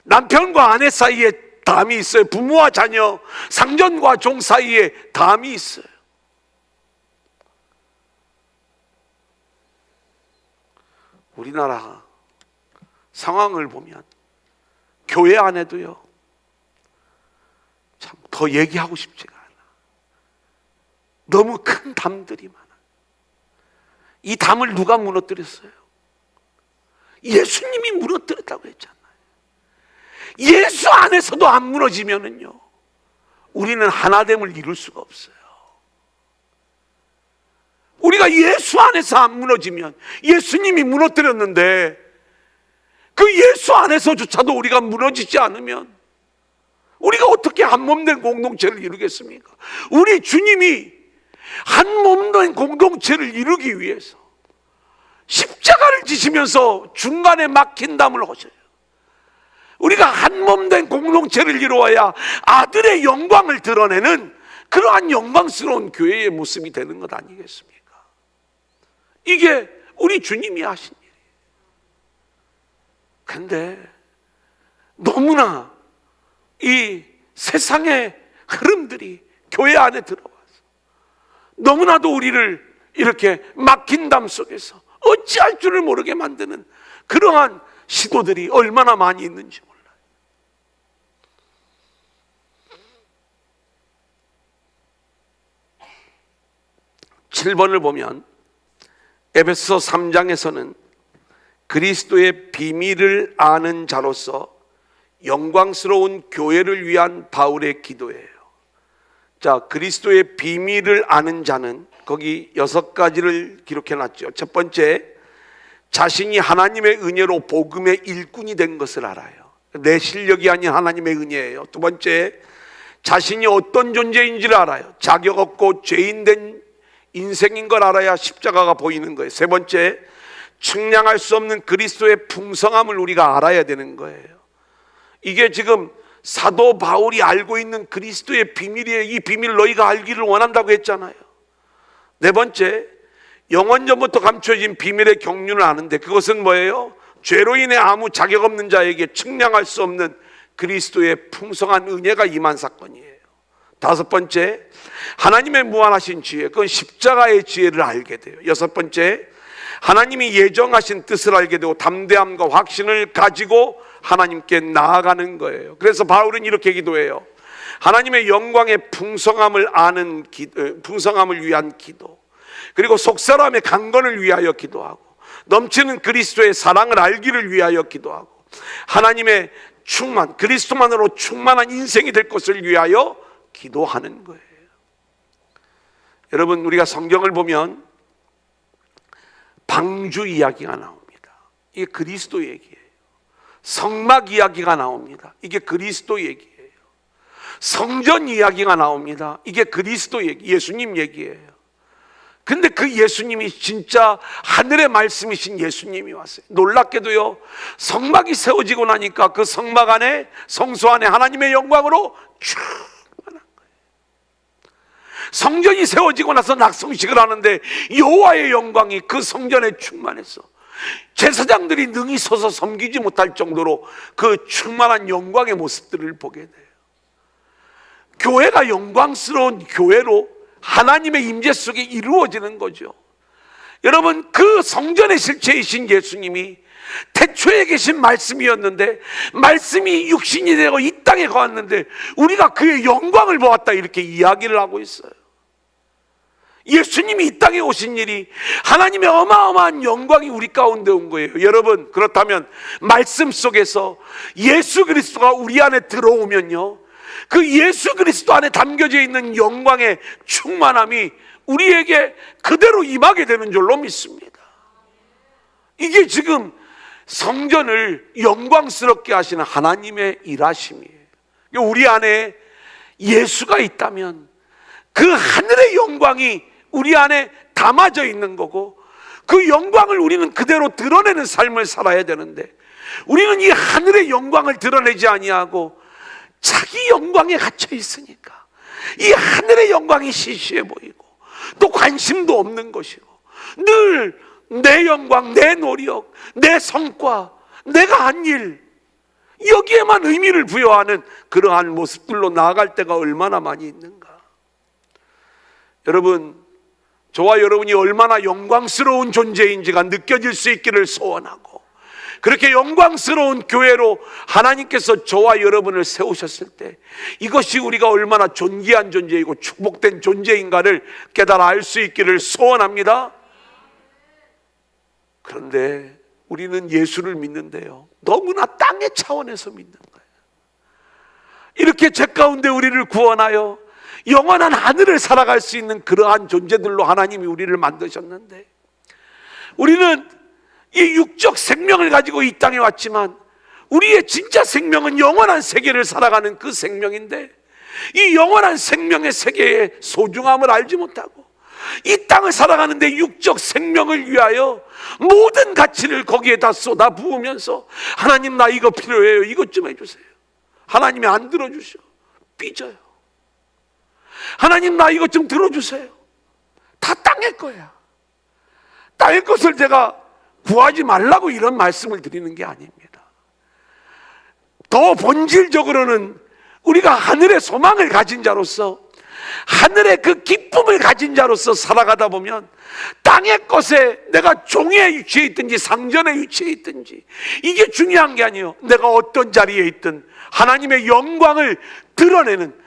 남편과 아내 사이에 담이 있어요. 부모와 자녀, 상전과 종 사이에 담이 있어요. 우리나라 상황을 보면 교회 안에도요, 참 더 얘기하고 싶지가 않아. 너무 큰 담들이 많아. 이 담을 누가 무너뜨렸어요? 예수님이 무너뜨렸다고 했잖아요. 예수 안에서도 안 무너지면은요, 우리는 하나됨을 이룰 수가 없어요. 우리가 예수 안에서 안 무너지면, 예수님이 무너뜨렸는데 그 예수 안에서조차도 우리가 무너지지 않으면 우리가 어떻게 한 몸된 공동체를 이루겠습니까? 우리 주님이 한 몸된 공동체를 이루기 위해서 십자가를 지시면서 중간에 막힌 담을 하셔요. 우리가 한 몸된 공동체를 이루어야 아들의 영광을 드러내는 그러한 영광스러운 교회의 모습이 되는 것 아니겠습니까? 이게 우리 주님이 하신 일이에요. 근데 너무나 이 세상의 흐름들이 교회 안에 들어와서 너무나도 우리를 이렇게 막힌 담 속에서 어찌할 줄을 모르게 만드는 그러한 시도들이 얼마나 많이 있는지 몰라요. 7번을 보면 에베소 3장에서는 그리스도의 비밀을 아는 자로서 영광스러운 교회를 위한 바울의 기도예요. 자, 그리스도의 비밀을 아는 자는 거기 6가지를 기록해 놨죠. 첫 번째, 자신이 하나님의 은혜로 복음의 일꾼이 된 것을 알아요. 내 실력이 아닌 하나님의 은혜예요. 두 번째, 자신이 어떤 존재인지를 알아요. 자격 없고 죄인된 인생인 걸 알아야 십자가가 보이는 거예요. 세 번째, 측량할 수 없는 그리스도의 풍성함을 우리가 알아야 되는 거예요. 이게 지금 사도 바울이 알고 있는 그리스도의 비밀이에요. 이 비밀 너희가 알기를 원한다고 했잖아요. 네 번째, 영원 전부터 감춰진 비밀의 경륜을 아는데 그것은 뭐예요? 죄로 인해 아무 자격 없는 자에게 측량할 수 없는 그리스도의 풍성한 은혜가 임한 사건이에요. 다섯 번째, 하나님의 무한하신 지혜, 그건 십자가의 지혜를 알게 돼요. 여섯 번째, 하나님이 예정하신 뜻을 알게 되고 담대함과 확신을 가지고 하나님께 나아가는 거예요. 그래서 바울은 이렇게 기도해요. 하나님의 영광의 풍성함을 아는 풍성함을 위한 기도, 그리고 속사람의 강건을 위하여 기도하고 넘치는 그리스도의 사랑을 알기를 위하여 기도하고 하나님의 충만, 그리스도만으로 충만한 인생이 될 것을 위하여 기도하는 거예요. 여러분, 우리가 성경을 보면 방주 이야기가 나옵니다. 이게 그리스도 얘기예요. 성막 이야기가 나옵니다. 이게 그리스도 얘기예요. 성전 이야기가 나옵니다. 이게 그리스도 얘기, 예수님 얘기예요. 근데 그 예수님이 진짜 하늘의 말씀이신 예수님이 왔어요. 놀랍게도요, 성막이 세워지고 나니까 그 성막 안에, 성소 안에 하나님의 영광으로 충만한 거예요. 성전이 세워지고 나서 낙성식을 하는데 여호와의 영광이 그 성전에 충만해서 제사장들이 능히 서서 섬기지 못할 정도로 그 충만한 영광의 모습들을 보게 돼요. 교회가 영광스러운 교회로 하나님의 임재 속에 이루어지는 거죠. 여러분, 그 성전의 실체이신 예수님이 태초에 계신 말씀이었는데 말씀이 육신이 되고 이 땅에 거했는데 우리가 그의 영광을 보았다, 이렇게 이야기를 하고 있어요. 예수님이 이 땅에 오신 일이 하나님의 어마어마한 영광이 우리 가운데 온 거예요. 여러분, 그렇다면 말씀 속에서 예수 그리스도가 우리 안에 들어오면요, 그 예수 그리스도 안에 담겨져 있는 영광의 충만함이 우리에게 그대로 임하게 되는 줄로 믿습니다. 이게 지금 성전을 영광스럽게 하시는 하나님의 일하심이에요. 우리 안에 예수가 있다면 그 하늘의 영광이 우리 안에 담아져 있는 거고, 그 영광을 우리는 그대로 드러내는 삶을 살아야 되는데, 우리는 이 하늘의 영광을 드러내지 아니하고 자기 영광에 갇혀 있으니까 이 하늘의 영광이 시시해 보이고 또 관심도 없는 것이고, 늘 내 영광, 내 노력, 내 성과, 내가 한 일, 여기에만 의미를 부여하는 그러한 모습들로 나아갈 때가 얼마나 많이 있는가. 여러분, 저와 여러분이 얼마나 영광스러운 존재인지가 느껴질 수 있기를 소원하고, 그렇게 영광스러운 교회로 하나님께서 저와 여러분을 세우셨을 때 이것이 우리가 얼마나 존귀한 존재이고 축복된 존재인가를 깨달아 알 수 있기를 소원합니다. 그런데 우리는 예수를 믿는데요, 너무나 땅의 차원에서 믿는 거예요. 이렇게 죄 가운데 우리를 구원하여 영원한 하늘을 살아갈 수 있는 그러한 존재들로 하나님이 우리를 만드셨는데, 우리는 이 육적 생명을 가지고 이 땅에 왔지만 우리의 진짜 생명은 영원한 세계를 살아가는 그 생명인데, 이 영원한 생명의 세계의 소중함을 알지 못하고 이 땅을 살아가는데 육적 생명을 위하여 모든 가치를 거기에다 쏟아 부으면서, 하나님 나 이거 필요해요, 이것 좀 해주세요. 하나님이 안 들어주셔, 삐져요. 하나님 나 이것 좀 들어주세요. 다 땅의 거야. 땅의 것을 제가 구하지 말라고 이런 말씀을 드리는 게 아닙니다. 더 본질적으로는 우리가 하늘의 소망을 가진 자로서, 하늘의 그 기쁨을 가진 자로서 살아가다 보면 땅의 것에 내가 종에 위치해 있든지 상전에 위치해 있든지 이게 중요한 게 아니에요. 내가 어떤 자리에 있든 하나님의 영광을 드러내는,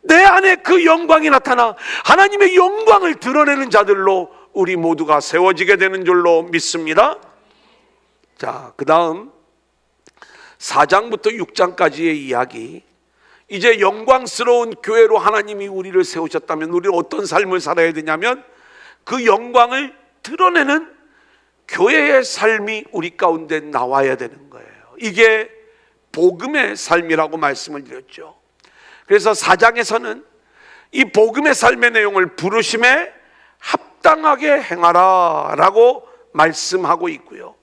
내 안에 그 영광이 나타나 하나님의 영광을 드러내는 자들로 우리 모두가 세워지게 되는 줄로 믿습니다. 자, 그 다음 4장부터 6장까지의 이야기, 이제 영광스러운 교회로 하나님이 우리를 세우셨다면 우리는 어떤 삶을 살아야 되냐면, 그 영광을 드러내는 교회의 삶이 우리 가운데 나와야 되는 거예요. 이게 복음의 삶이라고 말씀을 드렸죠. 그래서 4장에서는 이 복음의 삶의 내용을 부르심에 합당하게 행하라 라고 말씀하고 있고요.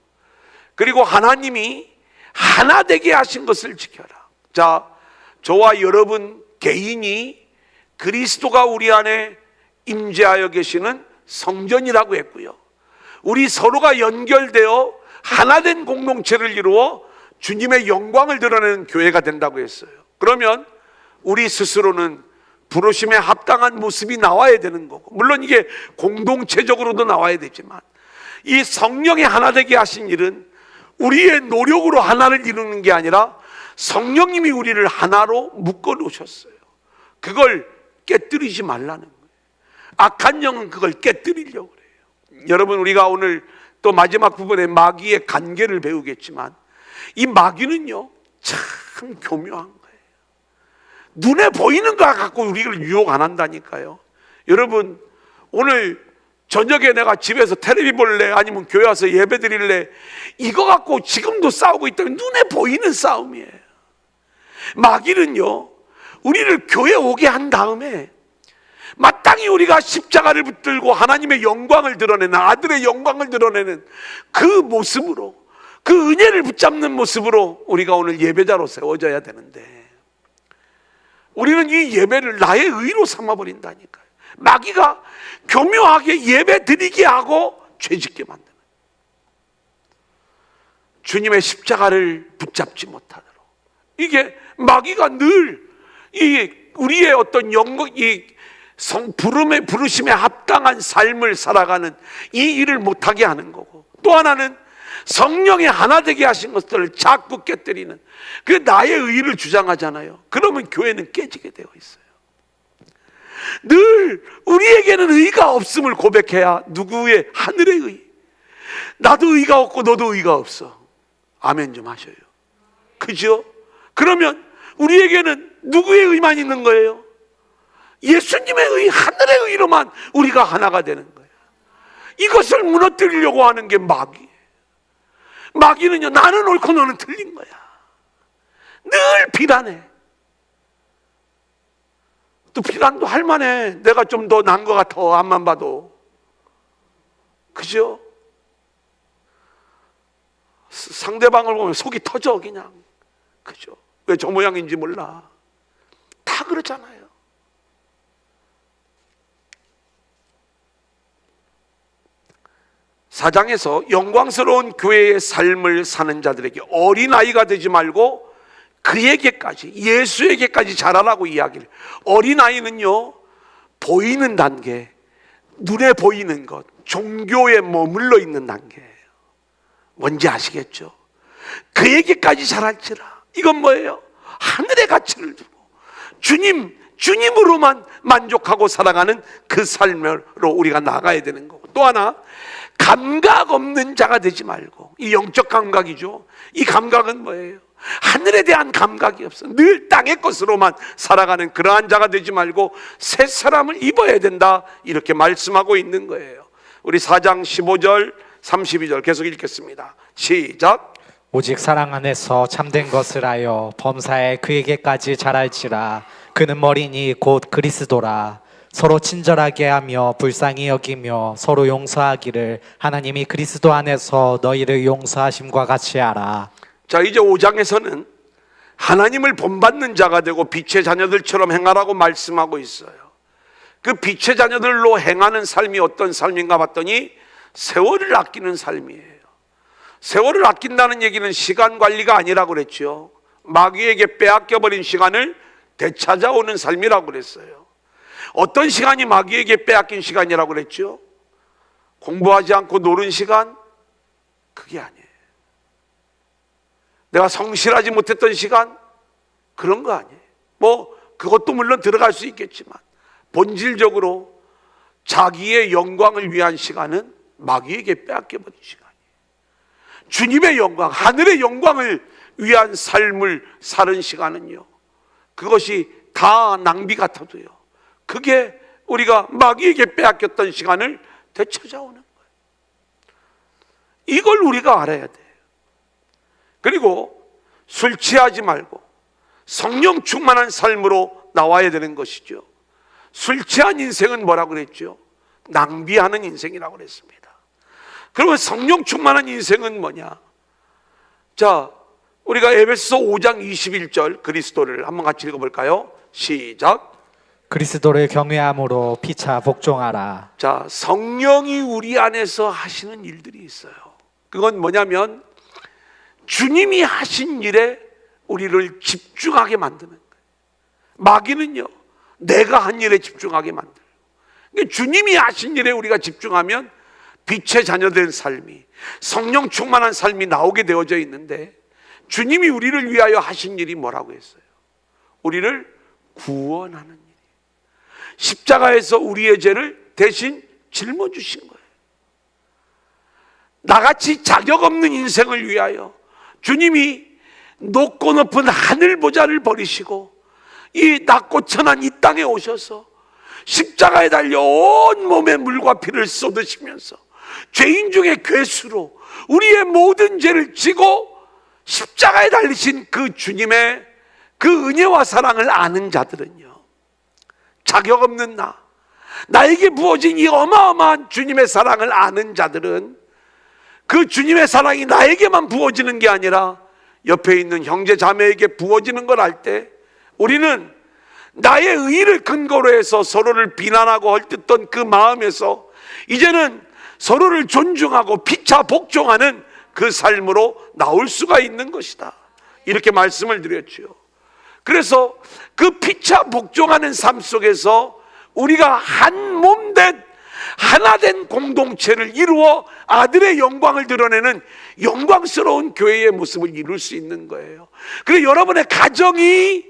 그리고 하나님이 하나 되게 하신 것을 지켜라. 자, 저와 여러분 개인이 그리스도가 우리 안에 임재하여 계시는 성전이라고 했고요, 우리 서로가 연결되어 하나된 공동체를 이루어 주님의 영광을 드러내는 교회가 된다고 했어요. 그러면 우리 스스로는 부르심에 합당한 모습이 나와야 되는 거고, 물론 이게 공동체적으로도 나와야 되지만, 이 성령의 하나 되게 하신 일은 우리의 노력으로 하나를 이루는 게 아니라 성령님이 우리를 하나로 묶어 놓으셨어요. 그걸 깨뜨리지 말라는 거예요. 악한 영은 그걸 깨뜨리려고 그래요. 여러분, 우리가 오늘 또 마지막 부분에 마귀의 관계를 배우겠지만, 이 마귀는요 참 교묘한 거예요. 눈에 보이는 거 갖고 우리를 유혹 안 한다니까요. 여러분, 오늘 저녁에 내가 집에서 텔레비 볼래, 아니면 교회 와서 예배 드릴래, 이거 갖고 지금도 싸우고 있다면 눈에 보이는 싸움이에요. 마귀는요 우리를 교회 오게 한 다음에 마땅히 우리가 십자가를 붙들고 하나님의 영광을 드러내는, 아들의 영광을 드러내는 그 모습으로, 그 은혜를 붙잡는 모습으로 우리가 오늘 예배자로 세워져야 되는데, 우리는 이 예배를 나의 의로 삼아버린다니까요. 마귀가 교묘하게 예배 드리게 하고 죄짓게 만드는, 주님의 십자가를 붙잡지 못하도록, 이게 마귀가 늘 이 우리의 어떤 영광, 이 부르심에 합당한 삶을 살아가는 이 일을 못하게 하는 거고, 또 하나는 성령의 하나 되게 하신 것들을 자꾸 깨뜨리는, 그 나의 의를 주장하잖아요. 그러면 교회는 깨지게 되어 있어요. 늘 우리에게는 의가 없음을 고백해야, 누구의? 하늘의 의. 나도 의가 없고 너도 의가 없어. 아멘 좀 하셔요. 그죠? 그러면 우리에게는 누구의 의만 있는 거예요? 예수님의 의, 하늘의 의로만 우리가 하나가 되는 거예요. 이것을 무너뜨리려고 하는 게 마귀예요. 마귀는요, 나는 옳고 너는 틀린 거야. 늘 비난해. 또 비난도 할 만해. 내가 좀 더 나은 것 같아, 앞만 봐도. 그죠? 상대방을 보면 속이 터져 그냥. 그죠? 왜 저 모양인지 몰라. 다 그렇잖아요. 사장에서 영광스러운 교회의 삶을 사는 자들에게 어린아이가 되지 말고 그에게까지, 예수에게까지 자라라고 이야기를. 어린아이는요, 보이는 단계, 눈에 보이는 것, 종교에 머물러 있는 단계예요. 뭔지 아시겠죠? 그에게까지 자랄지라. 이건 뭐예요? 하늘의 가치를 두고 주님으로만 만족하고 살아가는 그 삶으로 우리가 나가야 되는 거고, 또 하나, 감각 없는 자가 되지 말고. 이 영적 감각이죠. 이 감각은 뭐예요? 하늘에 대한 감각이 없어. 늘 땅의 것으로만 살아가는 그러한 자가 되지 말고 새 사람을 입어야 된다, 이렇게 말씀하고 있는 거예요. 우리 4장 15절 32절 계속 읽겠습니다. 시작.
오직 사랑 안에서 참된 것을 하여 범사에 그에게까지 자랄지라. 그는 머리니 곧 그리스도라. 서로 친절하게 하며 불쌍히 여기며 서로 용서하기를 하나님이 그리스도 안에서 너희를 용서하심과 같이 하라.
자, 이제 5장에서는 하나님을 본받는 자가 되고 빛의 자녀들처럼 행하라고 말씀하고 있어요. 그 빛의 자녀들로 행하는 삶이 어떤 삶인가 봤더니 세월을 아끼는 삶이에요. 세월을 아낀다는 얘기는 시간 관리가 아니라고 그랬죠. 마귀에게 빼앗겨버린 시간을 되찾아오는 삶이라고 그랬어요. 어떤 시간이 마귀에게 빼앗긴 시간이라고 그랬죠? 공부하지 않고 노는 시간? 그게 아니에요. 내가 성실하지 못했던 시간? 그런 거 아니에요. 뭐 그것도 물론 들어갈 수 있겠지만 본질적으로 자기의 영광을 위한 시간은 마귀에게 빼앗겨버린 시간이에요. 주님의 영광, 하늘의 영광을 위한 삶을 사는 시간은요, 그것이 다 낭비 같아도요, 그게 우리가 마귀에게 빼앗겼던 시간을 되찾아오는 거예요. 이걸 우리가 알아야 돼요. 그리고 술 취하지 말고 성령 충만한 삶으로 나와야 되는 것이죠. 술 취한 인생은 뭐라고 그랬죠? 낭비하는 인생이라고 그랬습니다. 그러면 성령 충만한 인생은 뭐냐? 자, 우리가 에베소서 5장 21절 그리스도를 한번 같이 읽어볼까요? 시작.
그리스도를 경외함으로 피차 복종하라.
자, 성령이 우리 안에서 하시는 일들이 있어요. 그건 뭐냐면 주님이 하신 일에 우리를 집중하게 만드는 거예요. 마귀는요, 내가 한 일에 집중하게 만들어요. 그러니까 주님이 하신 일에 우리가 집중하면 빛의 자녀된 삶이, 성령 충만한 삶이 나오게 되어져 있는데, 주님이 우리를 위하여 하신 일이 뭐라고 했어요? 우리를 구원하는 일이에요. 십자가에서 우리의 죄를 대신 짊어주신 거예요. 나같이 자격 없는 인생을 위하여 주님이 높고 높은 하늘 보좌를 버리시고 이 낮고 천한 이 땅에 오셔서 십자가에 달려 온 몸에 물과 피를 쏟으시면서 죄인 중에 괴수로 우리의 모든 죄를 지고 십자가에 달리신 그 주님의 그 은혜와 사랑을 아는 자들은요, 자격 없는 나에게 부어진 이 어마어마한 주님의 사랑을 아는 자들은 그 주님의 사랑이 나에게만 부어지는 게 아니라 옆에 있는 형제 자매에게 부어지는 걸 알 때 우리는 나의 의의를 근거로 해서 서로를 비난하고 헐뜯던 그 마음에서 이제는 서로를 존중하고 피차 복종하는 그 삶으로 나올 수가 있는 것이다, 이렇게 말씀을 드렸죠. 그래서 그 피차 복종하는 삶 속에서 우리가 한 몸된 하나된 공동체를 이루어 아들의 영광을 드러내는 영광스러운 교회의 모습을 이룰 수 있는 거예요. 그래서 여러분의 가정이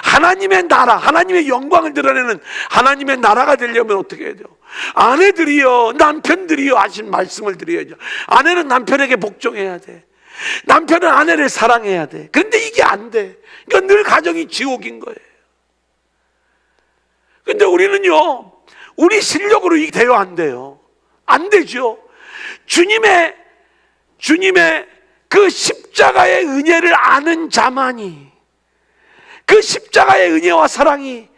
하나님의 나라, 하나님의 영광을 드러내는 하나님의 나라가 되려면 어떻게 해야 돼요? 아내들이요, 남편들이요 하신 말씀을 드려야죠. 아내는 남편에게 복종해야 돼. 남편은 아내를 사랑해야 돼. 그런데 이게 안 돼. 그러니까 늘 가정이 지옥인 거예요. 근데 우리는요, 우리 실력으로 이게 돼요, 안 돼요? 안 되죠. 주님의 그 십자가의 은혜를 아는 자만이, 그 십자가의 은혜와 사랑이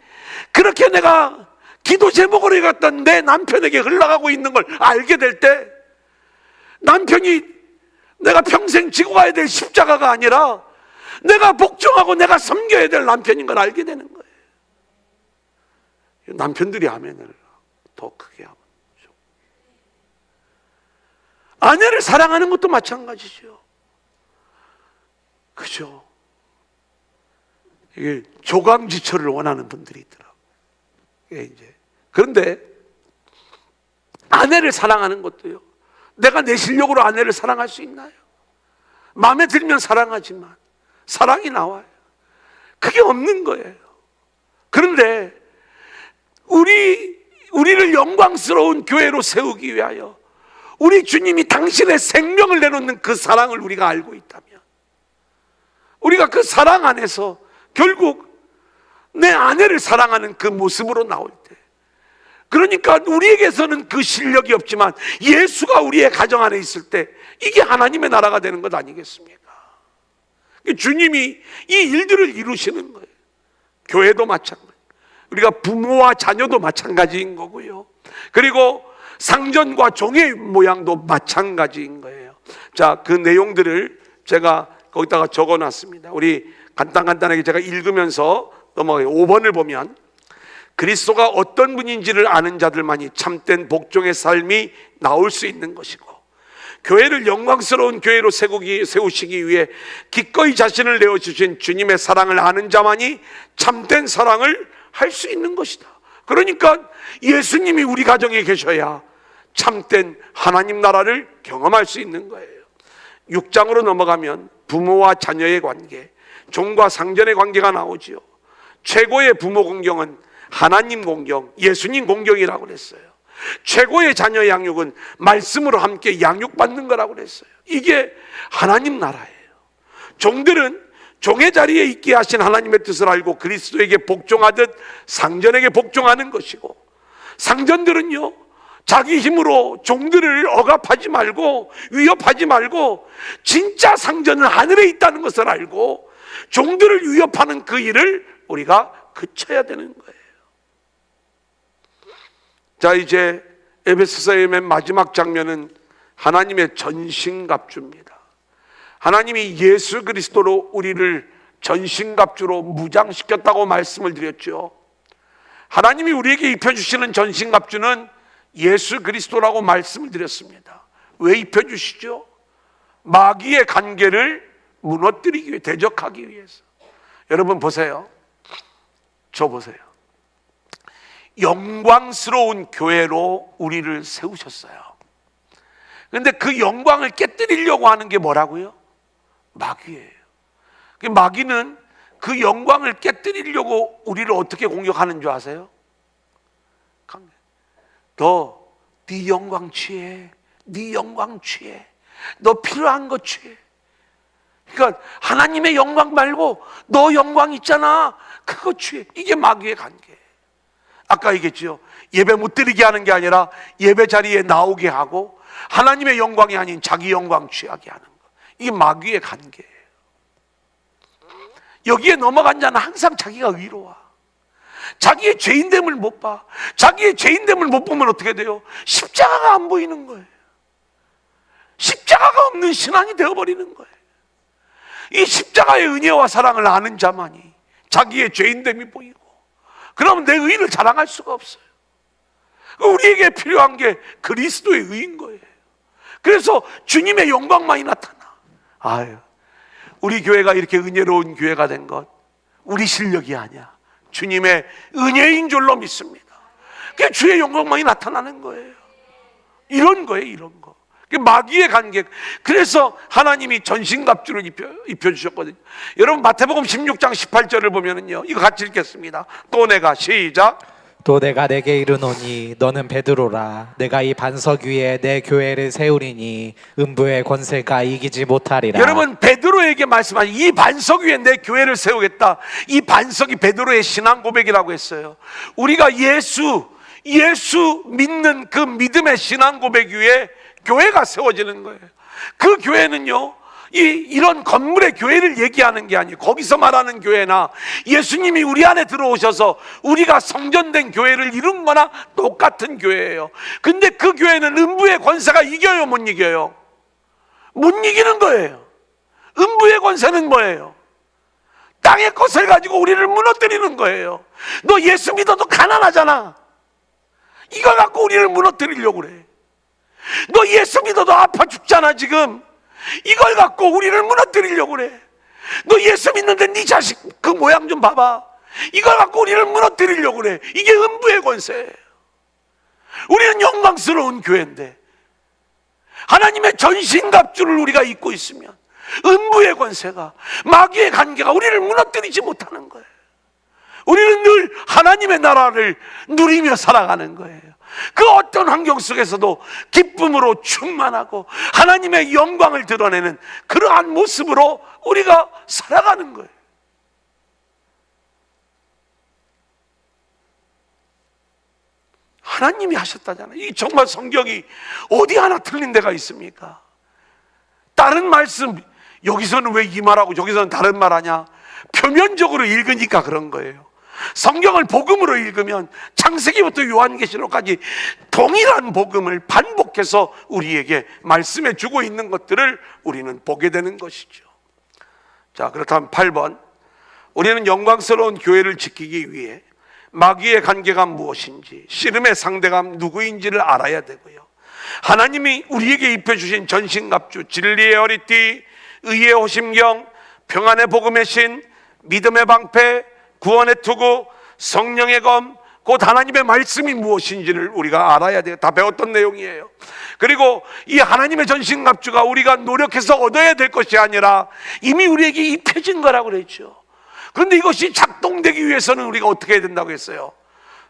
그렇게 내가 기도 제목으로 읽었던 내 남편에게 흘러가고 있는 걸 알게 될 때, 남편이 내가 평생 지고 가야 될 십자가가 아니라 내가 복종하고 내가 섬겨야 될 남편인 걸 알게 되는 거예요. 남편들이 아멘을 더 크게 하면 좋죠. 아내를 사랑하는 것도 마찬가지죠. 그죠? 이게 조강지처를 원하는 분들이 있더라고요. 이게 이제 그런데 아내를 사랑하는 것도요, 내가 내 실력으로 아내를 사랑할 수 있나요? 마음에 들면 사랑하지만 사랑이 나와요. 그게 없는 거예요. 그런데 우리를 영광스러운 교회로 세우기 위하여 우리 주님이 당신의 생명을 내놓는 그 사랑을 우리가 알고 있다면, 우리가 그 사랑 안에서 결국 내 아내를 사랑하는 그 모습으로 나올 때, 그러니까 우리에게서는 그 실력이 없지만 예수가 우리의 가정 안에 있을 때 이게 하나님의 나라가 되는 것 아니겠습니까? 주님이 이 일들을 이루시는 거예요. 교회도 마찬가지, 우리가 부모와 자녀도 마찬가지인 거고요. 그리고 상전과 종의 모양도 마찬가지인 거예요. 자, 그 내용들을 제가 거기다가 적어놨습니다. 우리 간단하게 제가 읽으면서 넘어가요. 5번을 보면, 그리스도가 어떤 분인지를 아는 자들만이 참된 복종의 삶이 나올 수 있는 것이고, 교회를 영광스러운 교회로 세우시기 위해 기꺼이 자신을 내어주신 주님의 사랑을 아는 자만이 참된 사랑을 할 수 있는 것이다. 그러니까 예수님이 우리 가정에 계셔야 참된 하나님 나라를 경험할 수 있는 거예요. 6장으로 넘어가면 부모와 자녀의 관계, 종과 상전의 관계가 나오지요. 최고의 부모 공경은 하나님 공경, 예수님 공경이라고 그랬어요. 최고의 자녀 양육은 말씀으로 함께 양육받는 거라고 그랬어요. 이게 하나님 나라예요. 종들은 종의 자리에 있게 하신 하나님의 뜻을 알고 그리스도에게 복종하듯 상전에게 복종하는 것이고, 상전들은요, 자기 힘으로 종들을 억압하지 말고 위협하지 말고 진짜 상전은 하늘에 있다는 것을 알고 종들을 위협하는 그 일을 우리가 그쳐야 되는 거예요. 자, 이제 에베소서의 맨 마지막 장면은 하나님의 전신갑주입니다. 하나님이 예수 그리스도로 우리를 전신갑주로 무장시켰다고 말씀을 드렸죠. 하나님이 우리에게 입혀주시는 전신갑주는 예수 그리스도라고 말씀을 드렸습니다. 왜 입혀주시죠? 마귀의 간계를 무너뜨리기 위해, 대적하기 위해서. 여러분 보세요. 저 보세요. 영광스러운 교회로 우리를 세우셨어요. 그런데 그 영광을 깨뜨리려고 하는 게 뭐라고요? 마귀예요. 마귀는 그 영광을 깨뜨리려고 우리를 어떻게 공격하는 줄 아세요? 너 네 영광 취해, 네 영광 취해, 너 필요한 거 취해. 그러니까 하나님의 영광 말고 너 영광 있잖아, 그거 취해. 이게 마귀의 관계예요. 아까 얘기했죠. 예배 못 드리게 하는 게 아니라 예배 자리에 나오게 하고 하나님의 영광이 아닌 자기 영광 취하게 하는 거. 이게 마귀의 관계예요. 여기에 넘어간 자는 항상 자기가 의로워. 자기의 죄인됨을 못 봐. 자기의 죄인됨을 못 보면 어떻게 돼요? 십자가가 안 보이는 거예요. 십자가가 없는 신앙이 되어버리는 거예요. 이 십자가의 은혜와 사랑을 아는 자만이 자기의 죄인됨이 보이고, 그러면 내 의를 자랑할 수가 없어요. 우리에게 필요한 게 그리스도의 의인 거예요. 그래서 주님의 영광만이 나타나. 아유, 우리 교회가 이렇게 은혜로운 교회가 된 것 우리 실력이 아니야. 주님의 은혜인 줄로 믿습니다. 그게 주의 영광만이 나타나는 거예요. 이런 거예요, 이런 거. 마귀의 관계. 그래서 하나님이 전신갑주를 입혀주셨거든요. 여러분 마태복음 16장 18절을 보면은요, 이거 같이 읽겠습니다. 또 내가, 시작.
또 내가 내게 이르노니 너는 베드로라. 내가 이 반석 위에 내 교회를 세우리니 음부의 권세가 이기지 못하리라.
여러분, 베드로에게 말씀한 이 반석 위에 내 교회를 세우겠다. 이 반석이 베드로의 신앙 고백이라고 했어요. 우리가 예수 믿는 그 믿음의 신앙 고백 위에 교회가 세워지는 거예요. 그 교회는요, 이런 건물의 교회를 얘기하는 게 아니에요. 거기서 말하는 교회나 예수님이 우리 안에 들어오셔서 우리가 성전된 교회를 이룬 거나 똑같은 교회예요. 근데 그 교회는 음부의 권세가 이겨요, 못 이겨요? 못 이기는 거예요. 음부의 권세는 뭐예요? 땅의 것을 가지고 우리를 무너뜨리는 거예요. 너 예수 믿어도 가난하잖아. 이걸 갖고 우리를 무너뜨리려고 그래. 너 예수 믿어도 아파 죽잖아 지금. 이걸 갖고 우리를 무너뜨리려고 그래. 너 예수 믿는데 네 자식 그 모양 좀 봐봐. 이걸 갖고 우리를 무너뜨리려고 그래. 이게 음부의 권세예요. 우리는 영광스러운 교회인데 하나님의 전신갑주를 우리가 입고 있으면 음부의 권세가, 마귀의 관계가 우리를 무너뜨리지 못하는 거예요. 우리는 늘 하나님의 나라를 누리며 살아가는 거예요. 그 어떤 환경 속에서도 기쁨으로 충만하고 하나님의 영광을 드러내는 그러한 모습으로 우리가 살아가는 거예요. 하나님이 하셨다잖아요. 이 정말 성경이 어디 하나 틀린 데가 있습니까? 다른 말씀, 여기서는 왜 이 말하고 저기서는 다른 말 하냐? 표면적으로 읽으니까 그런 거예요. 성경을 복음으로 읽으면 창세기부터 요한계시록까지 동일한 복음을 반복해서 우리에게 말씀해 주고 있는 것들을 우리는 보게 되는 것이죠. 자, 그렇다면 8번, 우리는 영광스러운 교회를 지키기 위해 마귀의 관계가 무엇인지, 씨름의 상대가 누구인지를 알아야 되고요. 하나님이 우리에게 입혀주신 전신갑주, 진리의 허리띠, 의의 호심경, 평안의 복음의 신, 믿음의 방패, 구원의 투구, 성령의 검, 곧 하나님의 말씀이 무엇인지를 우리가 알아야 돼요. 다 배웠던 내용이에요. 그리고 이 하나님의 전신갑주가 우리가 노력해서 얻어야 될 것이 아니라 이미 우리에게 입혀진 거라고 그랬죠. 그런데 이것이 작동되기 위해서는 우리가 어떻게 해야 된다고 했어요?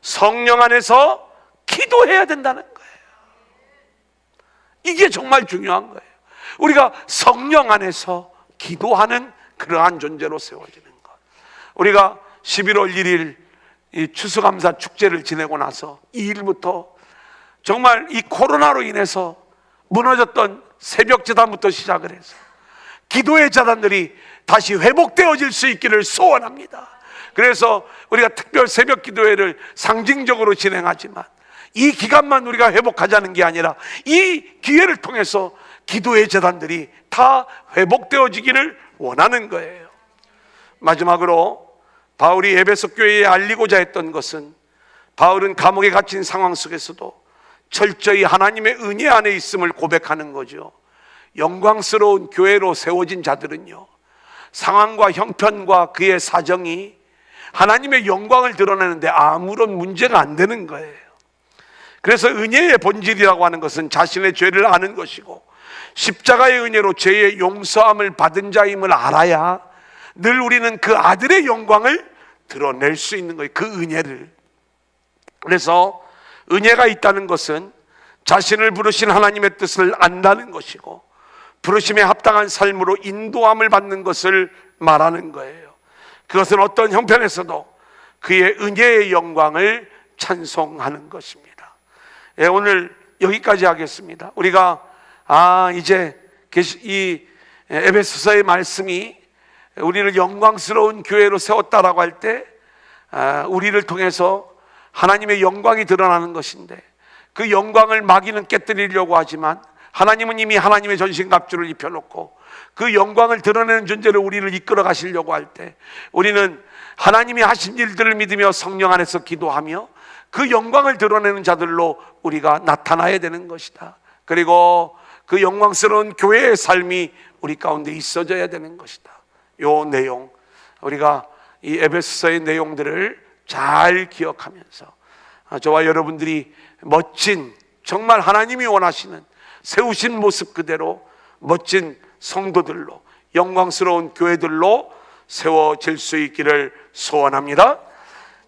성령 안에서 기도해야 된다는 거예요. 이게 정말 중요한 거예요. 우리가 성령 안에서 기도하는 그러한 존재로 세워지는 것. 우리가 11월 1일 이 추수감사 축제를 지내고 나서 이 일부터 정말 이 코로나로 인해서 무너졌던 새벽 제단부터 시작을 해서 기도의 자단들이 다시 회복되어질 수 있기를 소원합니다. 그래서 우리가 특별 새벽 기도회를 상징적으로 진행하지만 이 기간만 우리가 회복하자는 게 아니라 이 기회를 통해서 기도의 재단들이 다 회복되어지기를 원하는 거예요. 마지막으로 바울이 에베소 교회에 알리고자 했던 것은, 바울은 감옥에 갇힌 상황 속에서도 철저히 하나님의 은혜 안에 있음을 고백하는 거죠. 영광스러운 교회로 세워진 자들은요, 상황과 형편과 그의 사정이 하나님의 영광을 드러내는데 아무런 문제가 안 되는 거예요. 그래서 은혜의 본질이라고 하는 것은 자신의 죄를 아는 것이고, 십자가의 은혜로 죄의 용서함을 받은 자임을 알아야 늘 우리는 그 아들의 영광을 드러낼 수 있는 거예요. 그 은혜를. 그래서 은혜가 있다는 것은 자신을 부르신 하나님의 뜻을 안다는 것이고, 부르심에 합당한 삶으로 인도함을 받는 것을 말하는 거예요. 그것은 어떤 형편에서도 그의 은혜의 영광을 찬송하는 것입니다. 예, 오늘 여기까지 하겠습니다. 우리가 이제 이 에베소서의 말씀이 우리를 영광스러운 교회로 세웠다라고 할 때 우리를 통해서 하나님의 영광이 드러나는 것인데, 그 영광을 마귀는 깨뜨리려고 하지만 하나님은 이미 하나님의 전신갑주를 입혀놓고 그 영광을 드러내는 존재를 우리를 이끌어 가시려고 할 때 우리는 하나님이 하신 일들을 믿으며 성령 안에서 기도하며 그 영광을 드러내는 자들로 우리가 나타나야 되는 것이다. 그리고 그 영광스러운 교회의 삶이 우리 가운데 있어져야 되는 것이다. 요 내용, 우리가 이 에베소서의 내용들을 잘 기억하면서 저와 여러분들이 멋진, 정말 하나님이 원하시는 세우신 모습 그대로 멋진 성도들로, 영광스러운 교회들로 세워질 수 있기를 소원합니다.